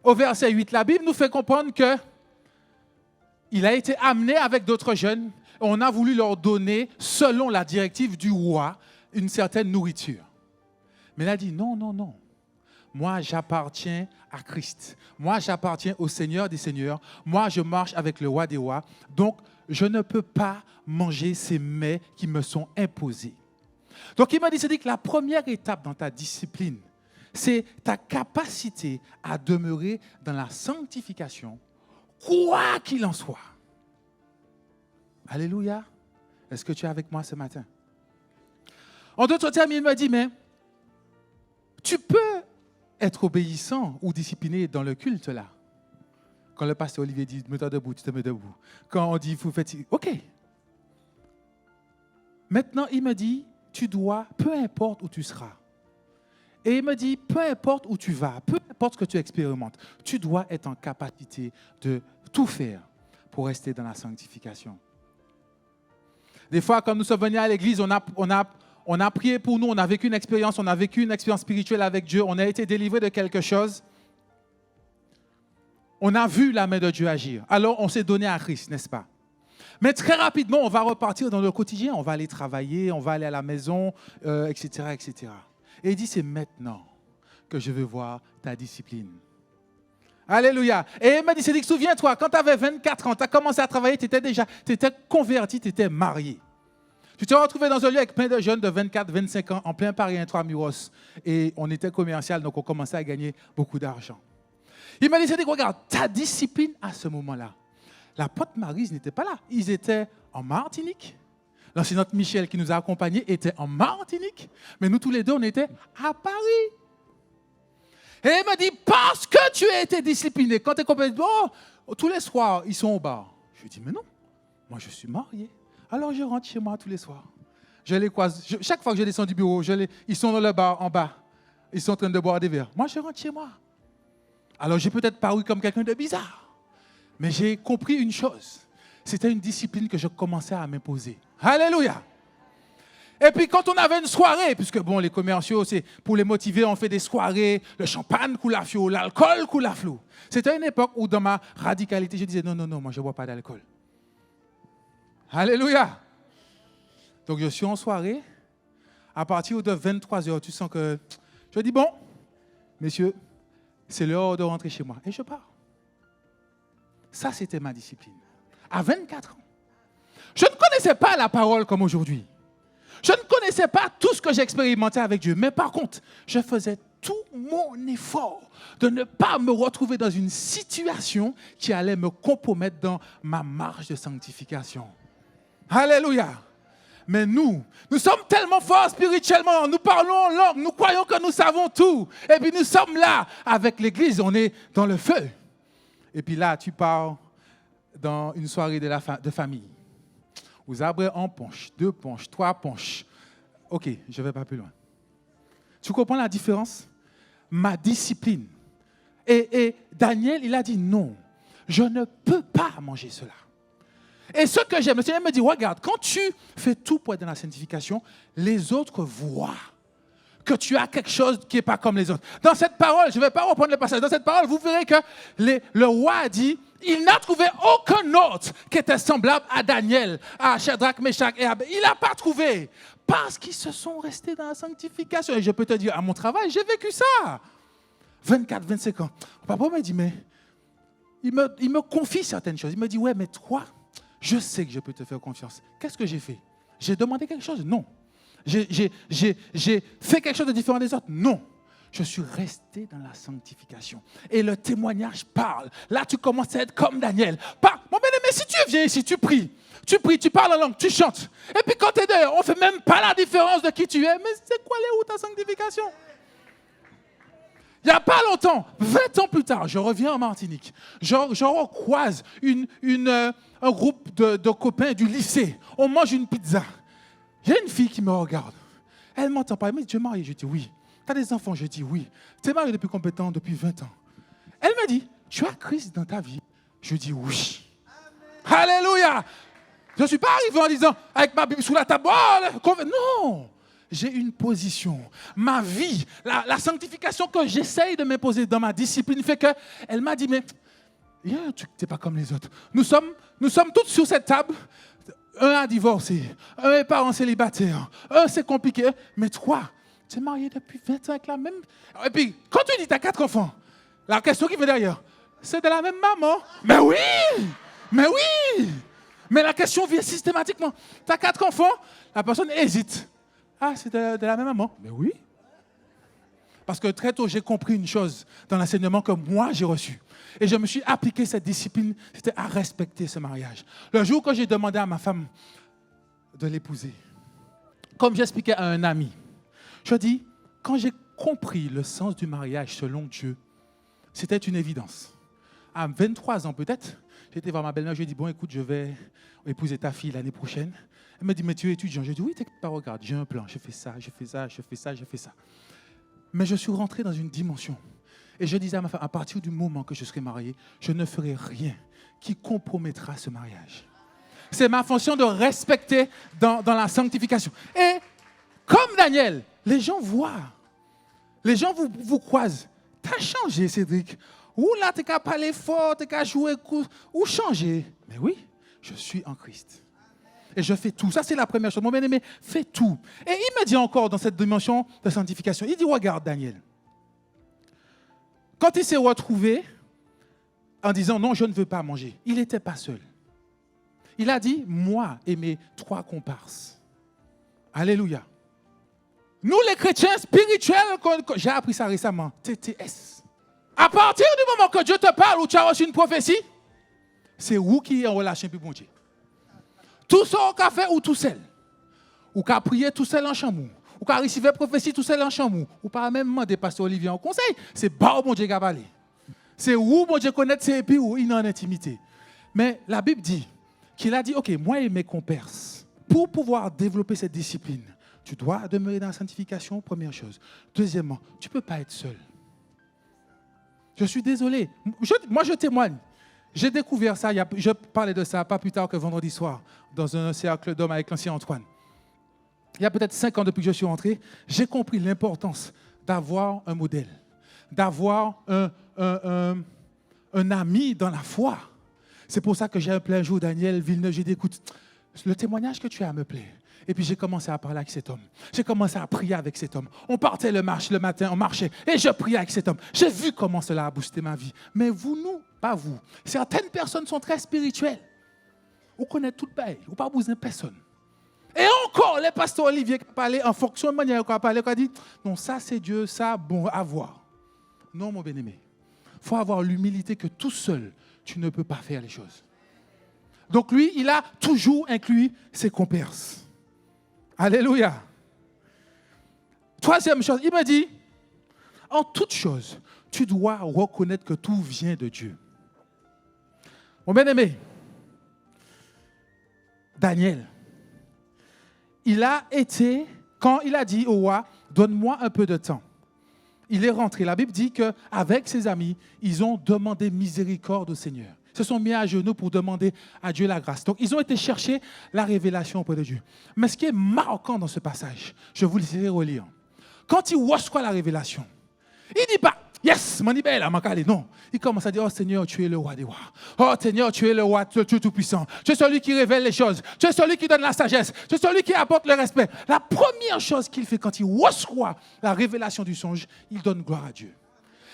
au verset 8, la Bible nous fait comprendre qu'il a été amené avec d'autres jeunes. On a voulu leur donner, selon la directive du roi, une certaine nourriture. Mais il a dit, non. Moi, j'appartiens à Christ. Moi, j'appartiens au Seigneur des Seigneurs. Moi, je marche avec le roi des rois. Donc, je ne peux pas manger ces mets qui me sont imposés. Donc, il m'a dit, c'est que la première étape dans ta discipline, c'est ta capacité à demeurer dans la sanctification, quoi qu'il en soit. Alléluia. Est-ce que tu es avec moi ce matin? En d'autres termes, il m'a dit, mais tu peux être obéissant ou discipliné dans le culte là. Quand le pasteur Olivier dit, mets-toi debout, tu te mets debout. Quand on dit, vous faites, ok. Maintenant, il me dit, tu dois, peu importe où tu seras. Et il me dit, peu importe où tu vas, peu importe ce que tu expérimentes, tu dois être en capacité de tout faire pour rester dans la sanctification. Des fois, quand nous sommes venus à l'église, on a prié pour nous, on a vécu une expérience spirituelle avec Dieu, on a été délivré de quelque chose. On a vu la main de Dieu agir. Alors, on s'est donné à Christ, n'est-ce pas? Mais très rapidement, on va repartir dans le quotidien. On va aller travailler, on va aller à la maison, etc., etc. Et il dit, c'est maintenant que je veux voir ta discipline. Alléluia. Et il m'a dit, Cédric, souviens-toi, quand tu avais 24 ans, tu as commencé à travailler, tu étais converti, tu étais marié. Tu t'es retrouvé dans un lieu avec plein de jeunes de 24, 25 ans, en plein Paris Intramuros. Et on était commercial, donc on commençait à gagner beaucoup d'argent. Il m'a dit, Cédric, regarde, ta discipline à ce moment-là. La pote Maryse n'était pas là. Ils étaient en Martinique. L'enseignante Michel qui nous a accompagnés était en Martinique. Mais nous tous les deux, on était à Paris. Et il m'a dit, parce que tu as été discipliné, quand tu es complètement, tous les soirs, ils sont au bar. Je lui ai dit, mais non, moi je suis marié. Alors je rentre chez moi tous les soirs. Je les croise. Chaque fois que je descends du bureau, ils sont dans le bar en bas. Ils sont en train de boire des verres. Moi, je rentre chez moi. Alors j'ai peut-être paru comme quelqu'un de bizarre. Mais j'ai compris une chose. c'était une discipline que je commençais à m'imposer. Alléluia. Et puis quand on avait une soirée, puisque bon, les commerciaux, c'est pour les motiver, on fait des soirées, le champagne coule à flot, l'alcool coule à flot. C'était une époque où dans ma radicalité, je disais non, moi je ne bois pas d'alcool. Alléluia. Donc je suis en soirée, à partir de 23h, tu sens que... Je dis bon, messieurs, c'est l'heure de rentrer chez moi. Et je pars. Ça, c'était ma discipline. À 24 ans. Je ne connaissais pas la parole comme aujourd'hui. Je ne connaissais pas tout ce que j'ai expérimenté avec Dieu. Mais par contre, je faisais tout mon effort de ne pas me retrouver dans une situation qui allait me compromettre dans ma marche de sanctification. Alléluia. Mais nous sommes tellement forts spirituellement, nous parlons en langue, nous croyons que nous savons tout. Et puis nous sommes là avec l'église, on est dans le feu. Et puis là, tu pars dans une soirée de famille. Vous avez un punch, 2 punches, 3 punches. OK, je ne vais pas plus loin. Tu comprends la différence? Ma discipline. Et Daniel, il a dit non, je ne peux pas manger cela. Et ce que j'aime, le Seigneur me dit, regarde, quand tu fais tout pour être dans la sanctification, les autres voient que tu as quelque chose qui n'est pas comme les autres. Dans cette parole, je ne vais pas reprendre le passage, dans cette parole, vous verrez que le roi a dit, il n'a trouvé aucun autre qui était semblable à Daniel, à Shadrach, Meshach et Abed. Il n'a pas trouvé, parce qu'ils se sont restés dans la sanctification. Et je peux te dire, à mon travail, j'ai vécu ça. 24, 25 ans. Mon papa me dit, mais il me confie certaines choses. Il me dit, ouais, mais toi, je sais que je peux te faire confiance. Qu'est-ce que j'ai fait? J'ai demandé quelque chose? Non. J'ai fait quelque chose de différent des autres? Non. Je suis resté dans la sanctification. Et le témoignage parle. Là, tu commences à être comme Daniel. Mon bien-aimé, si tu viens ici, tu pries, tu parles en langue, tu chantes. Et puis quand tu es dehors, on ne fait même pas la différence de qui tu es. Mais c'est quoi les où ta sanctification? Il n'y a pas longtemps, 20 ans plus tard, je reviens en Martinique. Je recroise un groupe de copains du lycée. On mange une pizza. Il y a une fille qui me regarde. Elle m'entend pas. Elle me dit, tu es marié? Je dis oui. Tu as des enfants? Je dis oui. Tu es marié depuis combien de temps? Depuis 20 ans. Elle me dit, tu as Christ dans ta vie? Je dis oui. Amen. Alléluia. Je ne suis pas arrivé en disant, avec ma Bible sous la table, non. J'ai une position. Ma vie, la sanctification que j'essaye de m'imposer dans ma discipline fait qu'elle m'a dit, mais il y a un truc, tu n'es pas comme les autres. Nous sommes tous sur cette table. Un a divorcé, un est parent célibataire, un c'est compliqué. Mais toi, tu es marié depuis 20 ans avec la même... Et puis, quand tu dis tu as 4 enfants, la question qui vient derrière, c'est de la même maman. Mais oui. Mais la question vient systématiquement. Tu as 4 enfants, la personne hésite. Ah, c'est de la même maman. Mais oui. Parce que très tôt, j'ai compris une chose dans l'enseignement que moi, j'ai reçu. Et je me suis appliqué cette discipline, c'était à respecter ce mariage. Le jour que j'ai demandé à ma femme de l'épouser, comme j'expliquais à un ami, je dis, quand j'ai compris le sens du mariage selon Dieu, c'était une évidence. À 23 ans peut-être, j'étais voir ma belle-mère, je lui ai dit, bon écoute, je vais épouser ta fille l'année prochaine. Elle me dit, mais tu es étudiant? Je dis, oui, t'inquiète pas, regarde, j'ai un plan, je fais ça. Mais je suis rentré dans une dimension. Et je disais à ma femme, à partir du moment que je serai marié, je ne ferai rien qui compromettra ce mariage. C'est ma fonction de respecter dans la sanctification. Et comme Daniel, les gens voient. Les gens vous croisent. Tu as changé, Cédric. Ou là, tu n'as pas parlé fort, tu n'as joué, ou changé. Mais oui, je suis en Christ. Et je fais tout. Ça, c'est la première chose. Mon bien-aimé, fais tout. Et il me dit encore dans cette dimension de sanctification, il dit, regarde Daniel. Quand il s'est retrouvé en disant, non, je ne veux pas manger, il n'était pas seul. Il a dit, moi et mes 3 comparses. Alléluia. Nous, les chrétiens spirituels, j'ai appris ça récemment, TTS. À partir du moment que Dieu te parle ou tu as reçu une prophétie, c'est vous qui êtes en relation avec Dieu. Tout ça au café ou tout seul. Ou qu'à prier tout seul en chambre. Ou qu'à recevoir prophétie tout seul en chambre. Ou pas même demander pasteur Olivier en conseil. C'est bas mon Dieu qui a parlé. C'est où mon Dieu connaît, c'est puis où il est en intimité. Mais la Bible dit qu'il a dit, ok, moi et mes compères, pour pouvoir développer cette discipline, tu dois demeurer dans la sanctification, première chose. Deuxièmement, tu ne peux pas être seul. Je suis désolé. Moi, je témoigne. J'ai découvert ça, je parlais de ça pas plus tard que vendredi soir, dans un cercle d'hommes avec l'ancien Antoine. Il y a peut-être 5 ans depuis que je suis rentré, j'ai compris l'importance d'avoir un modèle, d'avoir un ami dans la foi. C'est pour ça que j'ai appelé un jour Daniel Villeneuve. J'ai dit, écoute, le témoignage que tu as me plaît. Et puis j'ai commencé à parler avec cet homme. J'ai commencé à prier avec cet homme. On partait le matin, on marchait et je priais avec cet homme. J'ai vu comment cela a boosté ma vie. Mais vous, nous, pas vous. Certaines personnes sont très spirituelles. Vous connaissez tout le pays. Vous pas besoin de personne. Et encore, les pasteurs Olivier qui parlaient en fonction de manière qu'on a parlé, qui a dit, non, ça c'est Dieu, ça, bon, à voir. Non, mon bien-aimé. Il faut avoir l'humilité que tout seul, tu ne peux pas faire les choses. Donc lui, il a toujours inclus ses compères. Alléluia. Troisième chose, il m'a dit, en toute chose, tu dois reconnaître que tout vient de Dieu. Mon bien-aimé, Daniel, il a été, quand il a dit au roi, donne-moi un peu de temps, il est rentré. La Bible dit qu'avec ses amis, ils ont demandé miséricorde au Seigneur. Ils se sont mis à genoux pour demander à Dieu la grâce. Donc, ils ont été chercher la révélation auprès de Dieu. Mais ce qui est marquant dans ce passage, je vous le laisserai relire. Quand il reçoit la révélation, il ne dit pas, yes, mon ibel, non. Il commence à dire, oh Seigneur, tu es le roi des rois. Oh Seigneur, tu es le roi, tu es tout-puissant. Tu es celui qui révèle les choses. Tu es celui qui donne la sagesse. Tu es celui qui apporte le respect. La première chose qu'il fait quand il reçoit la révélation du songe, il donne gloire à Dieu.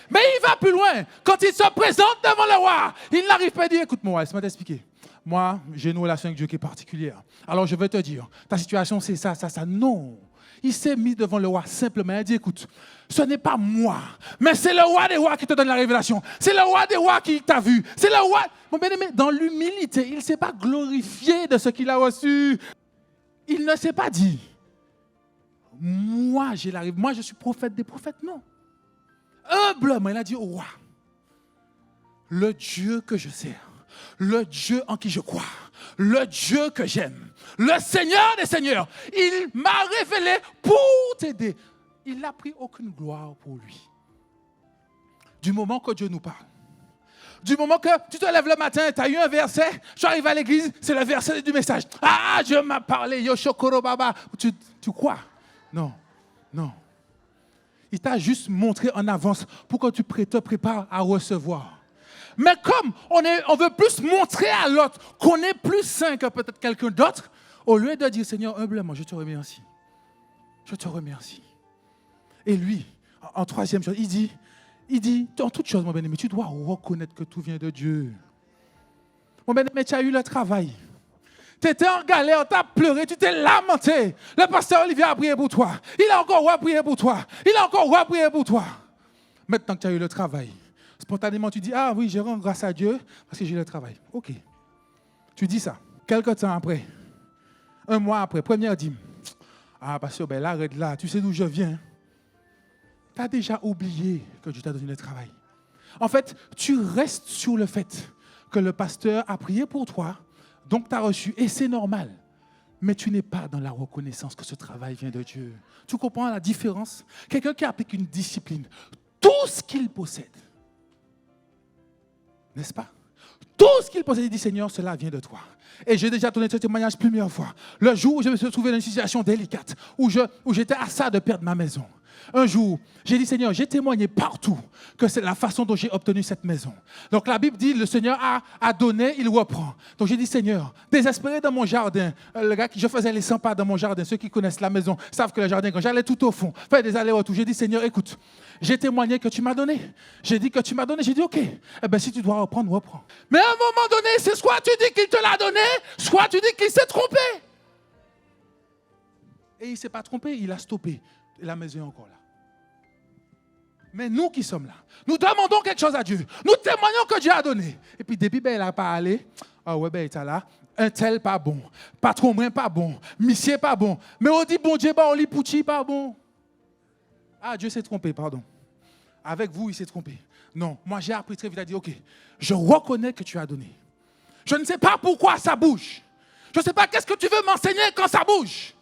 Mais il va plus loin. Quand il se présente devant le roi, il n'arrive pas à dire, écoute-moi, laisse-moi t'expliquer. Moi, j'ai une relation avec Dieu qui est particulière. Alors je vais te dire, ta situation c'est ça, ça, ça. Non. Il s'est mis devant le roi simplement. Il a dit, écoute, ce n'est pas moi, mais c'est le roi des rois qui te donne la révélation. C'est le roi des rois qui t'a vu. C'est le roi. Mon bien-aimé, dans l'humilité, il ne s'est pas glorifié de ce qu'il a reçu. Il ne s'est pas dit, moi, je suis prophète des prophètes. Non. Humblement, il a dit au roi, le Dieu que je sers, le Dieu en qui je crois, le Dieu que j'aime, le Seigneur des Seigneurs, il m'a révélé pour t'aider. Il n'a pris aucune gloire pour lui. Du moment que Dieu nous parle, du moment que tu te lèves le matin, tu as eu un verset, tu arrives à l'église, c'est le verset du message. Ah, Dieu m'a parlé, Yoshokoro Baba. Tu crois? Non, non. Il t'a juste montré en avance pour que tu te prépares à recevoir. Mais comme on veut plus montrer à l'autre qu'on est plus saint que peut-être quelqu'un d'autre, au lieu de dire, Seigneur, humblement, je te remercie. Je te remercie. Et lui, en troisième chose, il dit, en toute chose, mon bien-aimé, tu dois reconnaître que tout vient de Dieu. Mon bien-aimé, tu as eu le travail. Tu étais en galère, tu as pleuré, tu t'es lamenté. Le pasteur Olivier a prié pour toi. Il a encore prié pour toi. Il a encore prié pour toi. Maintenant que tu as eu le travail, spontanément, tu dis, ah oui, je rends grâce à Dieu parce que j'ai le travail. OK. Tu dis ça. Quelque temps après, un mois après, première dîme. Ah, pasteur, ben là, arrête là. Tu sais d'où je viens. Tu as déjà oublié que Dieu t'a donné le travail. En fait, tu restes sur le fait que le pasteur a prié pour toi, donc tu as reçu, et c'est normal. Mais tu n'es pas dans la reconnaissance que ce travail vient de Dieu. Tu comprends la différence? Quelqu'un qui applique une discipline, tout ce qu'il possède, n'est-ce pas? Tout ce qu'il possède, il dit, Seigneur, cela vient de toi. Et j'ai déjà donné ce témoignage plusieurs fois. Le jour où je me suis trouvé dans une situation délicate, où j'étais à ça de perdre ma maison. Un jour, j'ai dit, Seigneur, j'ai témoigné partout que c'est la façon dont j'ai obtenu cette maison. Donc la Bible dit, le Seigneur a donné, il reprend. Donc j'ai dit, Seigneur, désespéré dans mon jardin, le gars qui je faisais les 100 pas dans mon jardin, ceux qui connaissent la maison savent que le jardin, quand j'allais tout au fond, faire des allers-retours, j'ai dit, Seigneur, écoute, j'ai témoigné que tu m'as donné. J'ai dit que tu m'as donné, j'ai dit, OK, eh bien si tu dois reprendre, reprends. Mais à un moment donné, c'est soit tu dis qu'il te l'a donné, soit tu dis qu'il s'est trompé. Et il ne s'est pas trompé, il a stoppé. Et la maison est encore là. Mais nous qui sommes là, nous demandons quelque chose à Dieu. Nous témoignons que Dieu a donné. Et puis depuis, il n'a pas allé. Ah ouais, il est là. Un tel pas bon. Patron moins pas bon. Monsieur pas bon. Mais on dit, bon Dieu, on lit Pouchi pas bon. Ah, Dieu s'est trompé, pardon. Avec vous, il s'est trompé. Non, moi j'ai appris très vite à dire, OK, je reconnais que tu as donné. Je ne sais pas pourquoi ça bouge. Je ne sais pas qu'est-ce que tu veux m'enseigner quand ça bouge.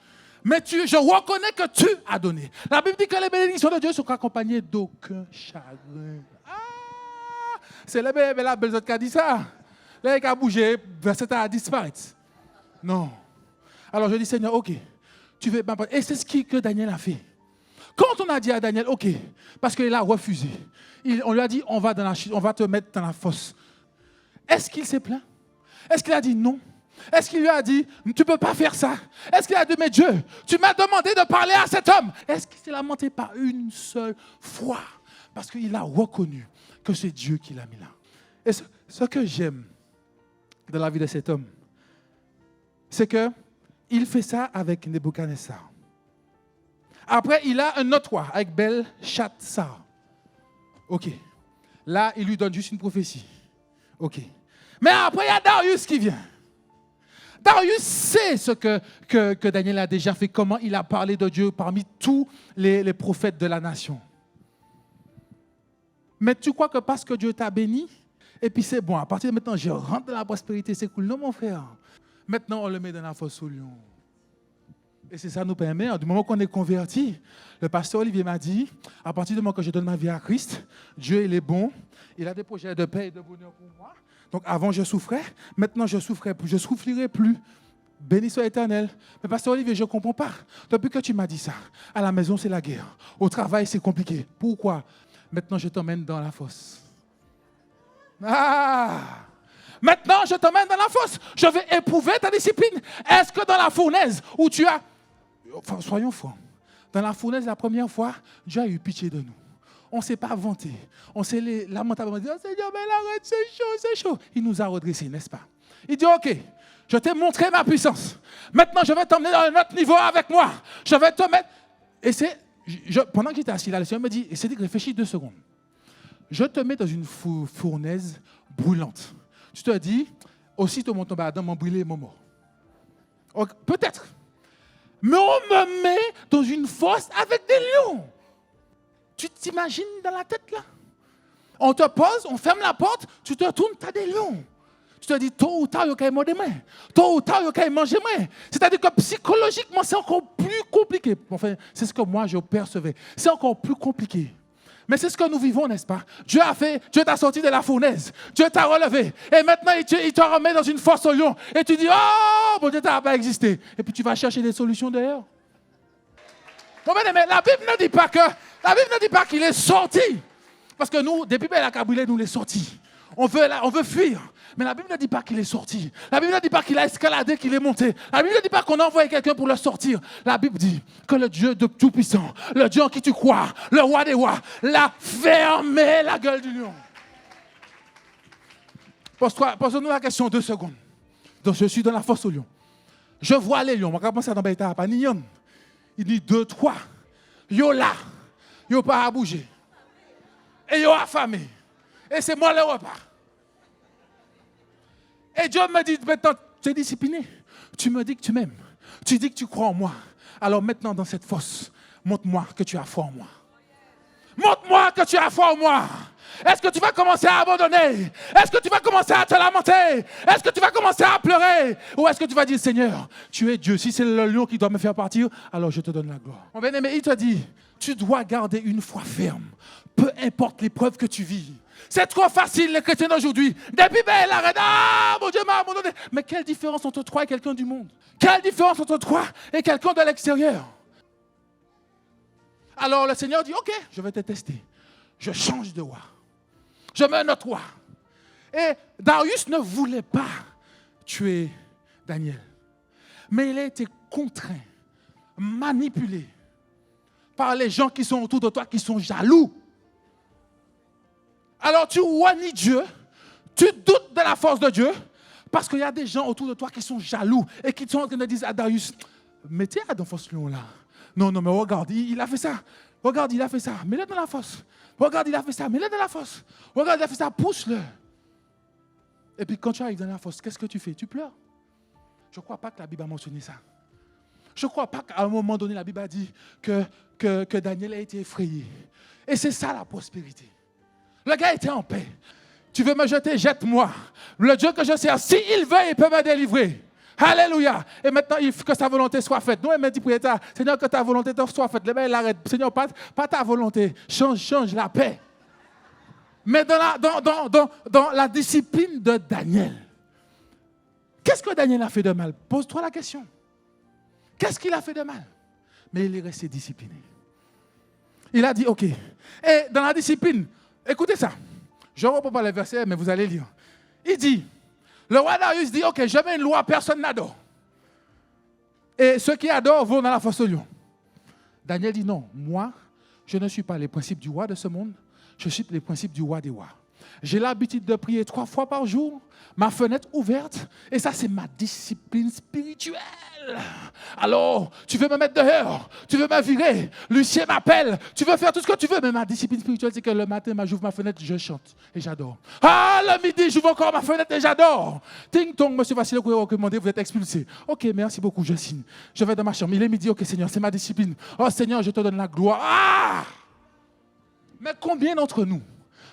Mais je reconnais que tu as donné. La Bible dit que les bénédictions de Dieu sont accompagnées d'aucun chagrin. Ah, c'est la belle qui a dit ça. Là, il a bougé, verset a disparu. Non. Alors je dis, Seigneur, ok, tu veux m'apporter. Et c'est ce que Daniel a fait. Quand on a dit à Daniel, ok, parce qu'il a refusé, on lui a dit, on va te mettre dans la fosse. Est-ce qu'il s'est plaint? Est-ce qu'il a dit non? Est-ce qu'il lui a dit, tu ne peux pas faire ça? Est-ce qu'il a dit, mais Dieu, tu m'as demandé de parler à cet homme? Est-ce qu'il s'est lamenté par une seule fois? Parce qu'il a reconnu que c'est Dieu qui l'a mis là. Et ce que j'aime dans la vie de cet homme, c'est qu'il fait ça avec Nebuchadnezzar. Après, il a un autre roi avec Belshazzar. OK. Là, il lui donne juste une prophétie. OK. Mais après, il y a Darius qui vient. Darius sait ce que Daniel a déjà fait, comment il a parlé de Dieu parmi tous les prophètes de la nation. Mais tu crois que parce que Dieu t'a béni, et puis c'est bon, à partir de maintenant, je rentre dans la prospérité, c'est cool. Non, mon frère. Maintenant, on le met dans la fosse au lion. Et c'est ça nous permet, du moment qu'on est converti, le pasteur Olivier m'a dit, à partir du moment que je donne ma vie à Christ, Dieu il est bon, il a des projets de paix et de bonheur pour moi. Donc avant je souffrais, maintenant je souffrirai plus. Béni soit l'Éternel. Mais pasteur Olivier, je ne comprends pas. Depuis que tu m'as dit ça, à la maison c'est la guerre, au travail c'est compliqué. Pourquoi? Maintenant je t'emmène dans la fosse. Maintenant je t'emmène dans la fosse. Je vais éprouver ta discipline. Est-ce que dans la fournaise où tu as... Enfin, soyons francs. Dans la fournaise, la première fois, Dieu a eu pitié de nous. On ne s'est pas vanté. On s'est lamentablement dit, oh Seigneur, mais arrête, c'est chaud. Il nous a redressés, n'est-ce pas? Il dit, ok, je t'ai montré ma puissance. Maintenant, je vais t'emmener dans un autre niveau avec moi. Je vais te mettre... Et pendant que j'étais assis là, le Seigneur me dit, et c'est dit, réfléchis 2 secondes. Je te mets dans une fournaise brûlante. Tu te dis, aussitôt mon tombé Adam m'a brûlé mon mort. Peut-être. Mais on me met dans une fosse avec des lions. Tu t'imagines dans la tête là? On te pose, on ferme la porte, tu te retournes, tu as des lions. Tu te dis, tôt ou tard, il y a mort demain. Tôt ou tard, il y a manger demain. C'est-à-dire que psychologiquement, c'est encore plus compliqué. Enfin, c'est ce que moi, je percevais. C'est encore plus compliqué. Mais c'est ce que nous vivons, n'est-ce pas? Dieu t'a sorti de la fournaise. Dieu t'a relevé. Et maintenant, il te remet dans une fosse au lion. Et tu dis, oh, mon Dieu, ça n'a pas existé. Et puis tu vas chercher des solutions dehors. Bon, mais la Bible ne dit pas qu'il est sorti. Parce que nous, depuis la Kaboulé, nous l'est sorti. On veut fuir. Mais la Bible ne dit pas qu'il est sorti. La Bible ne dit pas qu'il a escaladé, qu'il est monté. La Bible ne dit pas qu'on a envoyé quelqu'un pour le sortir. La Bible dit que le Dieu de Tout-Puissant, le Dieu en qui tu crois, le roi des rois, l'a fermé la gueule du lion. Pose-nous la question 2 secondes. Donc je suis dans la fosse au lion. Je vois les lions. Je pense à Beta, pas ni il dit 2, 3. Yo là. Yo pas à bouger. Et yo affamé. Et c'est moi le repas. Et Dieu me dit, maintenant, tu es discipliné. Tu me dis que tu m'aimes. Tu dis que tu crois en moi. Alors maintenant, dans cette fosse, montre-moi que tu as foi en moi. Montre-moi que tu as foi en moi. Est-ce que tu vas commencer à abandonner? Est-ce que tu vas commencer à te lamenter? Est-ce que tu vas commencer à pleurer? Ou est-ce que tu vas dire, Seigneur, tu es Dieu. Si c'est le lion qui doit me faire partir, alors je te donne la gloire. Mon bien-aimé, il te dit, tu dois garder une foi ferme. Peu importe l'épreuve que tu vis. C'est trop facile, les chrétiens d'aujourd'hui. Depuis, il arrête. Ah, mon Dieu m'a abandonné. Mais quelle différence entre toi et quelqu'un du monde? Quelle différence entre toi et quelqu'un de l'extérieur? Alors le Seigneur dit, ok, je vais te tester. Je change de roi. Je mets un autre roi. Et Darius ne voulait pas tuer Daniel. Mais il a été contraint, manipulé par les gens qui sont autour de toi, qui sont jaloux. Alors tu renies Dieu, tu doutes de la force de Dieu, parce qu'il y a des gens autour de toi qui sont jaloux et qui sont en train de dire à Darius, mettez dans la fosse lion là. Non, mais regarde, il a fait ça. Regarde, il a fait ça. Mets-le dans la fosse. Regarde, il a fait ça. Mets-le dans la fosse. Regarde, il a fait ça. Pousse-le. Et puis quand tu arrives dans la fosse, qu'est-ce que tu fais? Tu pleures. Je ne crois pas que la Bible a mentionné ça. Je ne crois pas qu'à un moment donné, la Bible a dit que Daniel a été effrayé. Et c'est ça la prospérité. Le gars était en paix. Tu veux me jeter? Jette-moi. Le Dieu que je sers, s'il veut, il peut me délivrer. Alléluia. Et maintenant, il faut que sa volonté soit faite. Nous, il m'a dit, Seigneur, que ta volonté soit faite. Le il arrête. Seigneur, pas ta volonté. Change la paix. Mais dans la discipline de Daniel, Qu'est-ce que Daniel a fait de mal? Pose-toi la question. Qu'est-ce qu'il a fait de mal? Mais il est resté discipliné. Il a dit, OK. Et dans la discipline, écoutez ça. Je ne reprends pas les versets, mais vous allez lire. Il dit, le roi Darius dit, OK, je mets une loi, personne n'adore. Et ceux qui adorent vont dans la fosse au lion. Daniel dit, non, moi, je ne suis pas les principes du roi de ce monde, je suis les principes du roi des rois. J'ai l'habitude de prier 3 fois par jour, ma fenêtre ouverte, et ça, c'est ma discipline spirituelle. Alors, tu veux me mettre dehors, tu veux me virer, Lucien m'appelle, tu veux faire tout ce que tu veux, mais ma discipline spirituelle, c'est que le matin, j'ouvre ma fenêtre, je chante et j'adore. Ah, le midi, j'ouvre encore ma fenêtre et j'adore. Ting tong, monsieur Vassile, vous recommandez, vous êtes expulsé. OK, merci beaucoup, je signe. Je vais dans ma chambre. Il est midi, OK, Seigneur, c'est ma discipline. Oh, Seigneur, je te donne la gloire. Ah! Mais combien d'entre nous,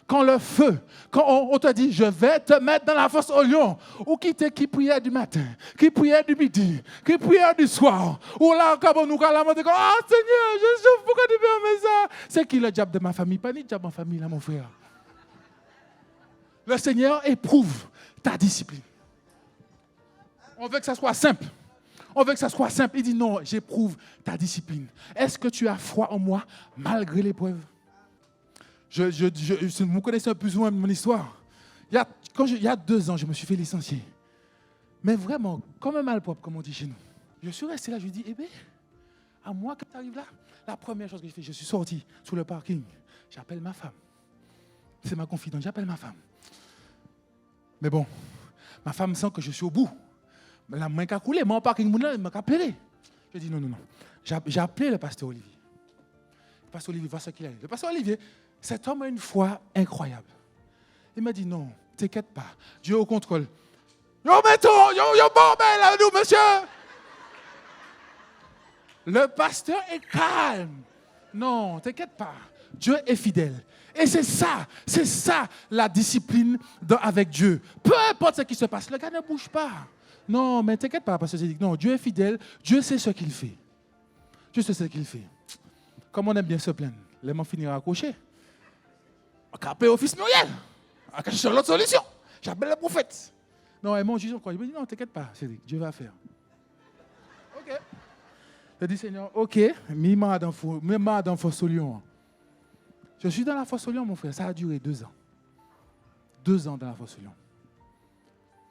quand le feu, quand on te dit, je vais te mettre dans la fosse au lion, ou qui priait du matin, qui priait du midi, qui priait du soir, ou là, quand on nous calme, on dit, ah Seigneur, je souffre, pourquoi tu fais ça? C'est qui le diable de ma famille? Pas ni le diable de ma famille, là, mon frère. Le Seigneur éprouve ta discipline. On veut que ça soit simple. On veut que ça soit simple. Il dit, non, j'éprouve ta discipline. Est-ce que tu as foi en moi, malgré l'épreuve? Vous connaissez un peu plus ou moins mon histoire. Il y a 2 ans, je me suis fait licencier. Mais vraiment, comme un malpropre, comme on dit chez nous. Je suis resté là, je lui dis, eh bien, à moi, quand tu arrives là, la première chose que j'ai fait, je suis sorti sur le parking. J'appelle ma femme. C'est ma confidente, j'appelle ma femme. Mais bon, ma femme sent que je suis au bout. La main qui a coulé, moi, au parking, elle m'a appelé. Je dis, non. J'ai appelé le pasteur Olivier. Le pasteur Olivier, vois ce qu'il a dit. Le pasteur Olivier, cet homme a une foi incroyable. Il m'a dit, non, t'inquiète pas, Dieu est au contrôle. Yo, mettons, yo, bordel, là, nous, monsieur. Le pasteur est calme. Non, t'inquiète pas, Dieu est fidèle. Et c'est ça la discipline avec Dieu. Peu importe ce qui se passe, le gars ne bouge pas. Non, mais t'inquiète pas, parce que c'est dit, non, Dieu est fidèle, Dieu sait ce qu'il fait. Dieu sait ce qu'il fait. Comme on aime bien se plaindre, les mains finiront à coucher. On va appeler au fils Muriel. On va chercher l'autre solution. J'appelle le prophète. Non, et mon juge encore. Il me dit, non, t'inquiète pas, Cédric, Dieu va faire. OK. Je dis, Seigneur, OK, mets-moi dans fosse au lion. Je suis dans la fosse au lion, mon frère. Ça a duré 2 ans. 2 ans dans la fosse au lion.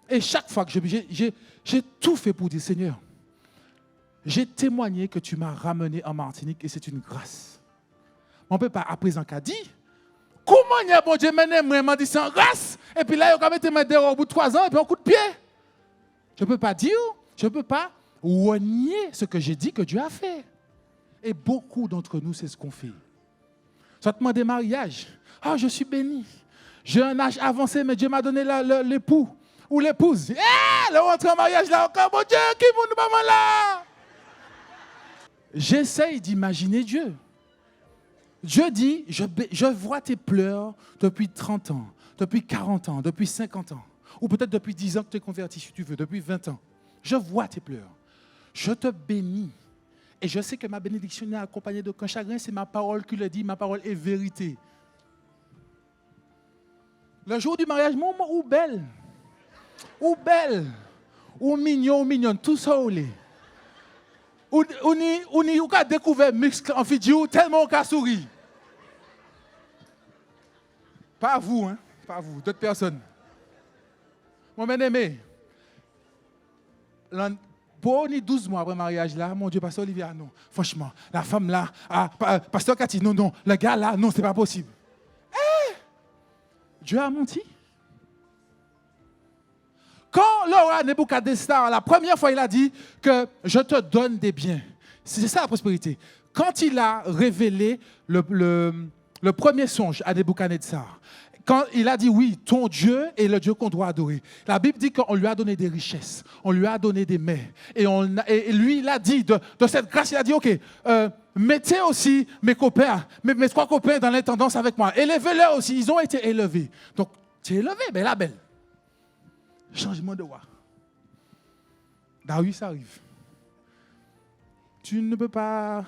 Et chaque fois que j'ai tout fait pour dire, Seigneur, j'ai témoigné que tu m'as ramené en Martinique et c'est une grâce. On ne peut pas, à présent, qu'a dit, comment il y a bon Dieu m'a dit c'est en grâce, et puis là, il a mis mes dehors au bout de 3 ans, et puis un coup de pied. Je ne peux pas dire, je ne peux pas renier ce que j'ai dit que Dieu a fait. Et beaucoup d'entre nous, c'est ce qu'on fait. Soit demande des mariages. Ah, je suis béni. J'ai un âge avancé, mais Dieu m'a donné l'époux ou l'épouse. Le rentre en mariage là encore, mon Dieu, qui vous nous là? J'essaye d'imaginer Dieu. Dieu dit, je vois tes pleurs depuis 30 ans, depuis 40 ans, depuis 50 ans, ou peut-être depuis 10 ans que tu es converti, si tu veux, depuis 20 ans. Je vois tes pleurs. Je te bénis. Et je sais que ma bénédiction n'est accompagnée d'aucun chagrin, c'est ma parole qui le dit, ma parole est vérité. Le jour du mariage, ou belle, ou mignonne, tout ça ou les. On a découvert muscle en vidéo tellement on a souri. Pas vous, hein? Pas vous, d'autres personnes. Mon bien-aimé, pour 12 mois après le mariage, là, mon Dieu, pasteur Olivier, non. Franchement, la femme là, pasteur Cathy, non. Le gars là, non, c'est pas possible. Dieu a menti. Quand le roi Nebuchadnezzar, la première fois, il a dit que je te donne des biens. C'est ça la prospérité. Quand il a révélé le premier songe à Nebuchadnezzar, quand il a dit oui, ton Dieu est le Dieu qu'on doit adorer. La Bible dit qu'on lui a donné des richesses, on lui a donné des mets. Et lui, il a dit, de cette grâce, il a dit, OK, mettez aussi mes copains, mes 3 copains dans l'intendance avec moi. Élevez-les aussi, ils ont été élevés. Donc, tu es élevé, mais la belle. Changement de roi. Darius arrive. Tu ne peux pas...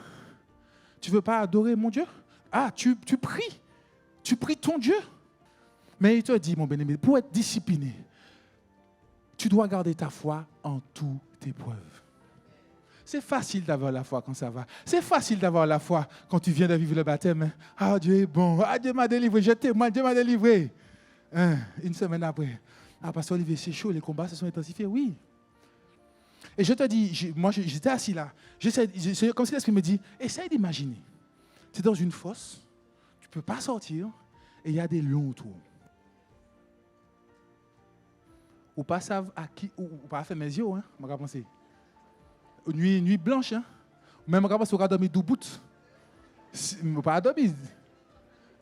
Tu ne veux pas adorer mon Dieu? Ah, tu pries. Tu pries ton Dieu. Mais il te dit, mon bien-aimé, pour être discipliné, Tu dois garder ta foi en toute épreuve. C'est facile d'avoir la foi quand ça va. C'est facile d'avoir la foi quand tu viens de vivre le baptême. Ah, Dieu est bon. Ah, Dieu m'a délivré. Je témoigne, Dieu m'a délivré. Une semaine après. Ah, Pasteur Olivier, c'est chaud, les combats se sont intensifiés. Oui. Et je te dis, moi j'étais assis là. C'est comme si l'Esprit me dit, essaye d'imaginer. Tu es dans une fosse, tu ne peux pas sortir, et il y a des lions autour. Ou pas savent à qui, ou pas faire mes yeux, hein, je vais penser. Nuit blanche, hein. Même quand on va dormir debout. Ou pas dormir.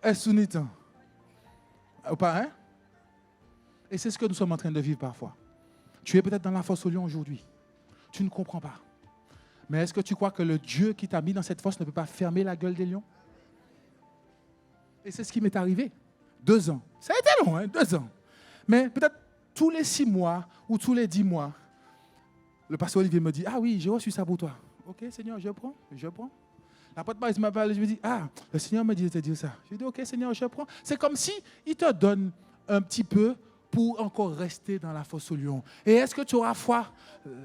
Est-ce que temps? Ou pas, hein? Et c'est ce que nous sommes en train de vivre parfois. Tu es peut-être dans la fosse au lion aujourd'hui. Tu ne comprends pas. Mais est-ce que tu crois que le Dieu qui t'a mis dans cette fosse ne peut pas fermer la gueule des lions? Et c'est ce qui m'est arrivé. 2 ans. Ça a été long, hein, 2 ans. Mais peut-être tous les 6 mois ou tous les 10 mois, le pasteur Olivier me dit, ah oui, j'ai reçu ça pour toi. Ok, Seigneur, je prends. L'apôtre Marie m'appelle, je me dis, ah, le Seigneur m'a dit de te dire ça. Je dis, ok, Seigneur, je prends. C'est comme si il te donne un petit peu pour encore rester dans la fosse au lion. Et est-ce que tu auras foi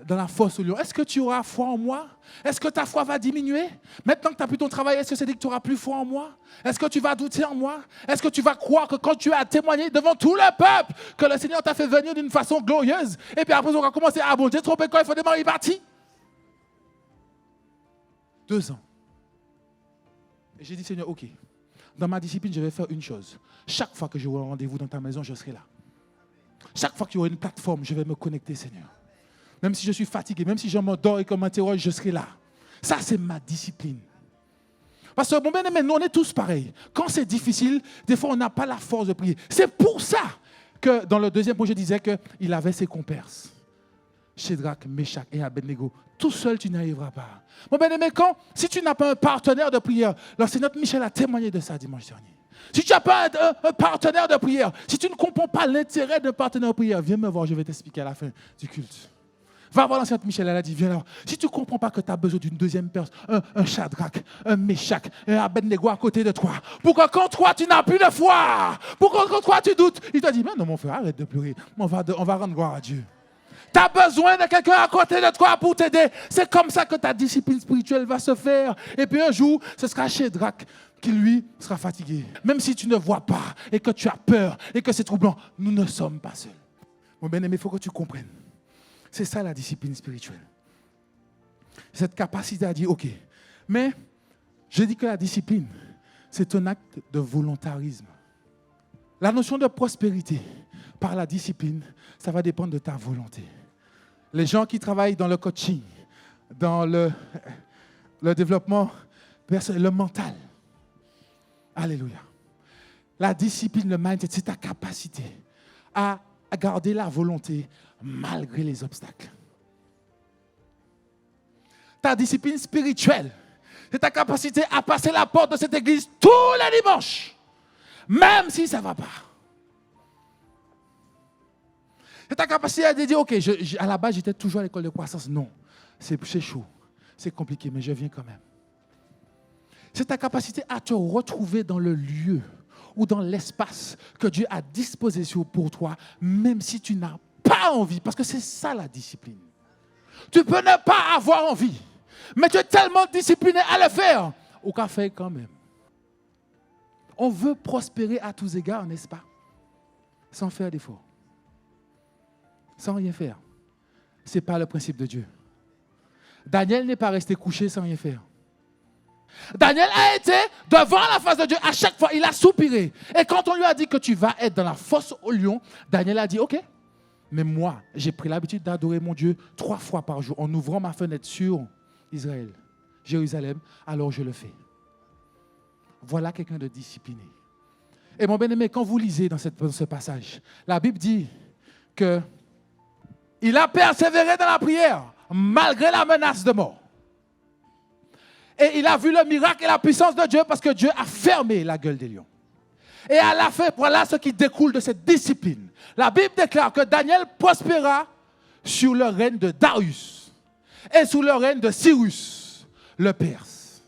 dans la fosse au lion? Est-ce que tu auras foi en moi? Est-ce que ta foi va diminuer? Maintenant que tu as pu ton travail, est-ce que c'est dit que tu n'auras plus foi en moi? Est-ce que tu vas douter en moi? Est-ce que tu vas croire que quand tu as témoigné devant tout le peuple que le Seigneur t'a fait venir d'une façon glorieuse, et puis après on va commencer, ah bon, j'ai trompé quand il faut démarrer, il est parti? 2 ans. Et j'ai dit, Seigneur, ok, dans ma discipline, je vais faire une chose. Chaque fois que j'aurai un rendez-vous dans ta maison, je serai là. Chaque fois qu'il y aura une plateforme, je vais me connecter, Seigneur. Même si je suis fatigué, même si je m'endors et qu'on m'interroge, je serai là. Ça, c'est ma discipline. Parce que, bon bien-aimé, nous, on est tous pareils. Quand c'est difficile, des fois, on n'a pas la force de prier. C'est pour ça que dans le deuxième point, je disais qu'il avait ses compères. Shadrach, Meshach et Abednego. Tout seul, tu n'y arriveras pas. Mon bien-aimé, si tu n'as pas un partenaire de prière, l'enseignant Michel a témoigné de ça dimanche dernier. Si tu n'as pas un partenaire de prière, si tu ne comprends pas l'intérêt d'un partenaire de prière, viens me voir, je vais t'expliquer à la fin du culte. Va voir l'enseignante Michel, elle a dit, viens là. Si tu ne comprends pas que tu as besoin d'une deuxième personne, un Shadrach, un Meshach, un Abednego à côté de toi, pourquoi quand toi tu n'as plus de foi, pourquoi quand toi tu doutes, il t'a dit, mais non mon frère, arrête de pleurer, on va rendre gloire à Dieu. Tu as besoin de quelqu'un à côté de toi pour t'aider. C'est comme ça que ta discipline spirituelle va se faire. Et puis un jour, ce sera Shadrach qui, lui, sera fatigué. Même si tu ne vois pas et que tu as peur et que c'est troublant, nous ne sommes pas seuls. Mon bien-aimé, il faut que tu comprennes. C'est ça la discipline spirituelle. Cette capacité à dire, OK, mais je dis que la discipline, c'est un acte de volontarisme. La notion de prospérité par la discipline, ça va dépendre de ta volonté. Les gens qui travaillent dans le coaching, dans le développement personnel, le mental. Alléluia. La discipline, le mindset, c'est ta capacité à garder la volonté malgré les obstacles. Ta discipline spirituelle, c'est ta capacité à passer la porte de cette église tous les dimanches, même si ça ne va pas. C'est ta capacité à dire, OK, à la base, j'étais toujours à l'école de croissance. Non, c'est chaud, c'est compliqué, mais je viens quand même. C'est ta capacité à te retrouver dans le lieu ou dans l'espace que Dieu a disposé pour toi, même si tu n'as pas envie, parce que c'est ça la discipline. Tu peux ne pas avoir envie, mais tu es tellement discipliné à le faire, au café quand même. On veut prospérer à tous égards, n'est-ce pas? Sans faire d'effort. Sans rien faire. Ce n'est pas le principe de Dieu. Daniel n'est pas resté couché sans rien faire. Daniel a été devant la face de Dieu. À chaque fois, il a soupiré. Et quand on lui a dit que tu vas être dans la fosse au lion, Daniel a dit, OK. Mais moi, j'ai pris l'habitude d'adorer mon Dieu 3 fois par jour en ouvrant ma fenêtre sur Israël, Jérusalem, alors je le fais. Voilà quelqu'un de discipliné. Et mon bien-aimé, quand vous lisez dans ce passage, la Bible dit que il a persévéré dans la prière, malgré la menace de mort. Et il a vu le miracle et la puissance de Dieu parce que Dieu a fermé la gueule des lions. Et à la fin, voilà ce qui découle de cette discipline. La Bible déclare que Daniel prospéra sous le règne de Darius et sous le règne de Cyrus, le Perse.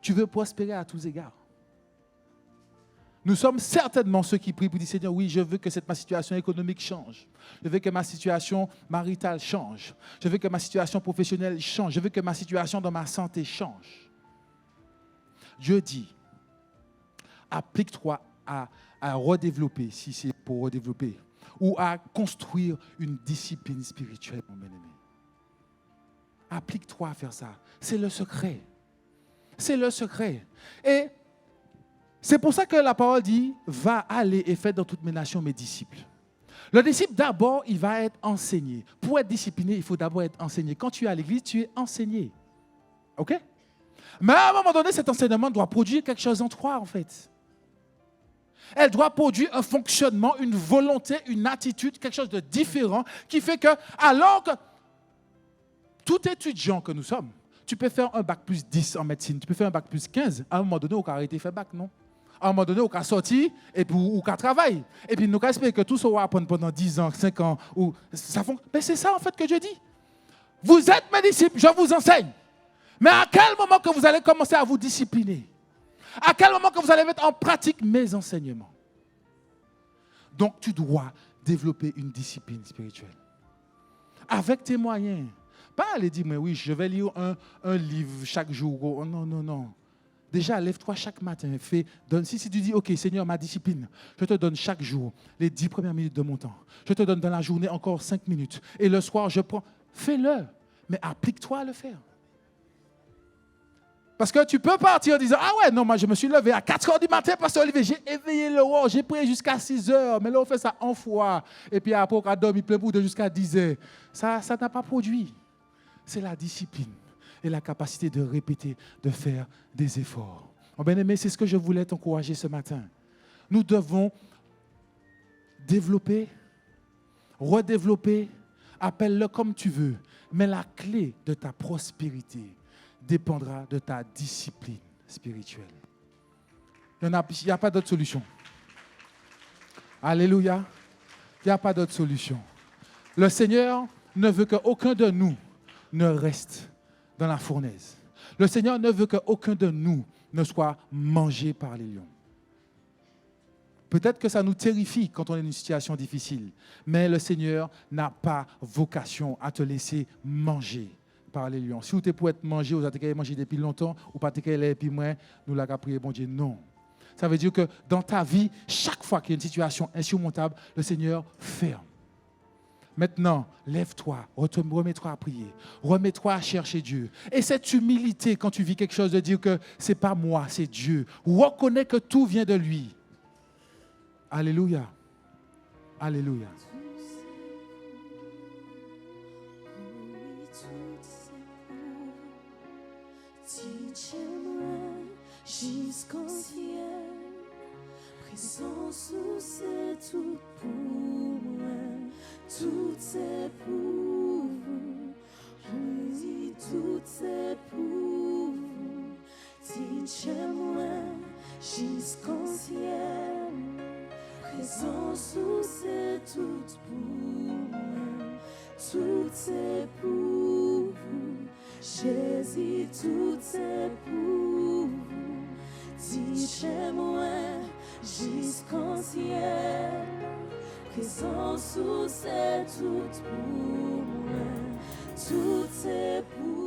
Tu veux prospérer à tous égards. Nous sommes certainement ceux qui prient pour dire, Seigneur, oui, je veux que ma situation économique change. Je veux que ma situation maritale change. Je veux que ma situation professionnelle change. Je veux que ma situation dans ma santé change. Dieu dit, applique-toi à redévelopper, si c'est pour redévelopper, ou à construire une discipline spirituelle, mon bien-aimé. Applique-toi à faire ça. C'est le secret. C'est le secret. Et c'est pour ça que la parole dit, va aller et fais dans toutes mes nations mes disciples. Le disciple, d'abord, il va être enseigné. Pour être discipliné, il faut d'abord être enseigné. Quand tu es à l'église, tu es enseigné. OK? Mais à un moment donné, cet enseignement doit produire quelque chose en toi, en fait. Elle doit produire un fonctionnement, une volonté, une attitude, quelque chose de différent qui fait que, alors que tout étudiant que nous sommes, tu peux faire un bac plus 10 en médecine, tu peux faire un bac plus 15, à un moment donné, on a arrêté de faire bac, non? À un moment donné, on a sorti et puis on a travaillé. Et puis nous avons espéré que tout ça va apprendre pendant 10 ans, 5 ans. Mais c'est ça en fait que Dieu dit. Vous êtes mes disciples, je vous enseigne. Mais à quel moment que vous allez commencer à vous discipliner? À quel moment que vous allez mettre en pratique mes enseignements? Donc tu dois développer une discipline spirituelle. Avec tes moyens. Pas aller dire, mais oui, je vais lire un livre chaque jour. Oh, non, non, non. Déjà, lève-toi chaque matin. Si tu dis, OK, Seigneur, ma discipline, je te donne chaque jour les 10 premières minutes de mon temps. Je te donne dans la journée encore 5 minutes. Et le soir, je prends. Fais-le, mais applique-toi à le faire. Parce que tu peux partir en disant, ah ouais, non, moi je me suis levé à 4 heures du matin, Pasteur Olivier, j'ai éveillé le roi, j'ai prié jusqu'à 6 heures, mais là on fait ça en fois. Et puis après, on a dormi plein bout de jusqu'à 10 heures. Ça n'a pas produit. C'est la discipline et la capacité de répéter, de faire des efforts. Mon bien-aimé, c'est ce que je voulais t'encourager ce matin. Nous devons développer, redévelopper, appelle-le comme tu veux, mais la clé de ta prospérité dépendra de ta discipline spirituelle. Il n'y a pas d'autre solution. Alléluia. Il n'y a pas d'autre solution. Le Seigneur ne veut qu'aucun de nous ne reste dans la fournaise. Le Seigneur ne veut qu'aucun de nous ne soit mangé par les lions. Peut-être que ça nous terrifie quand on est dans une situation difficile, mais le Seigneur n'a pas vocation à te laisser manger par les lions. Si vous êtes pour être mangé, vous avez mangé depuis longtemps, ou pas depuis moins, nous l'avons prié, bon Dieu, non. Ça veut dire que dans ta vie, chaque fois qu'il y a une situation insurmontable, le Seigneur ferme. Maintenant, lève-toi, remets-toi à prier, remets-toi à chercher Dieu. Et cette humilité, quand tu vis quelque chose, de dire que ce n'est pas moi, c'est Dieu. Reconnais que tout vient de lui. Alléluia. Alléluia. Jusqu'au ciel, présence où c'est tout pour moi, tout c'est pour vous, oui, tout c'est pour vous, dites-moi jusqu'au ciel, présence où c'est tout pour moi, tout c'est pour vous, Jésus, tout c'est pour vous. Dites-moi jusqu'au ciel, présence où c'est tout pour moi, tout c'est pour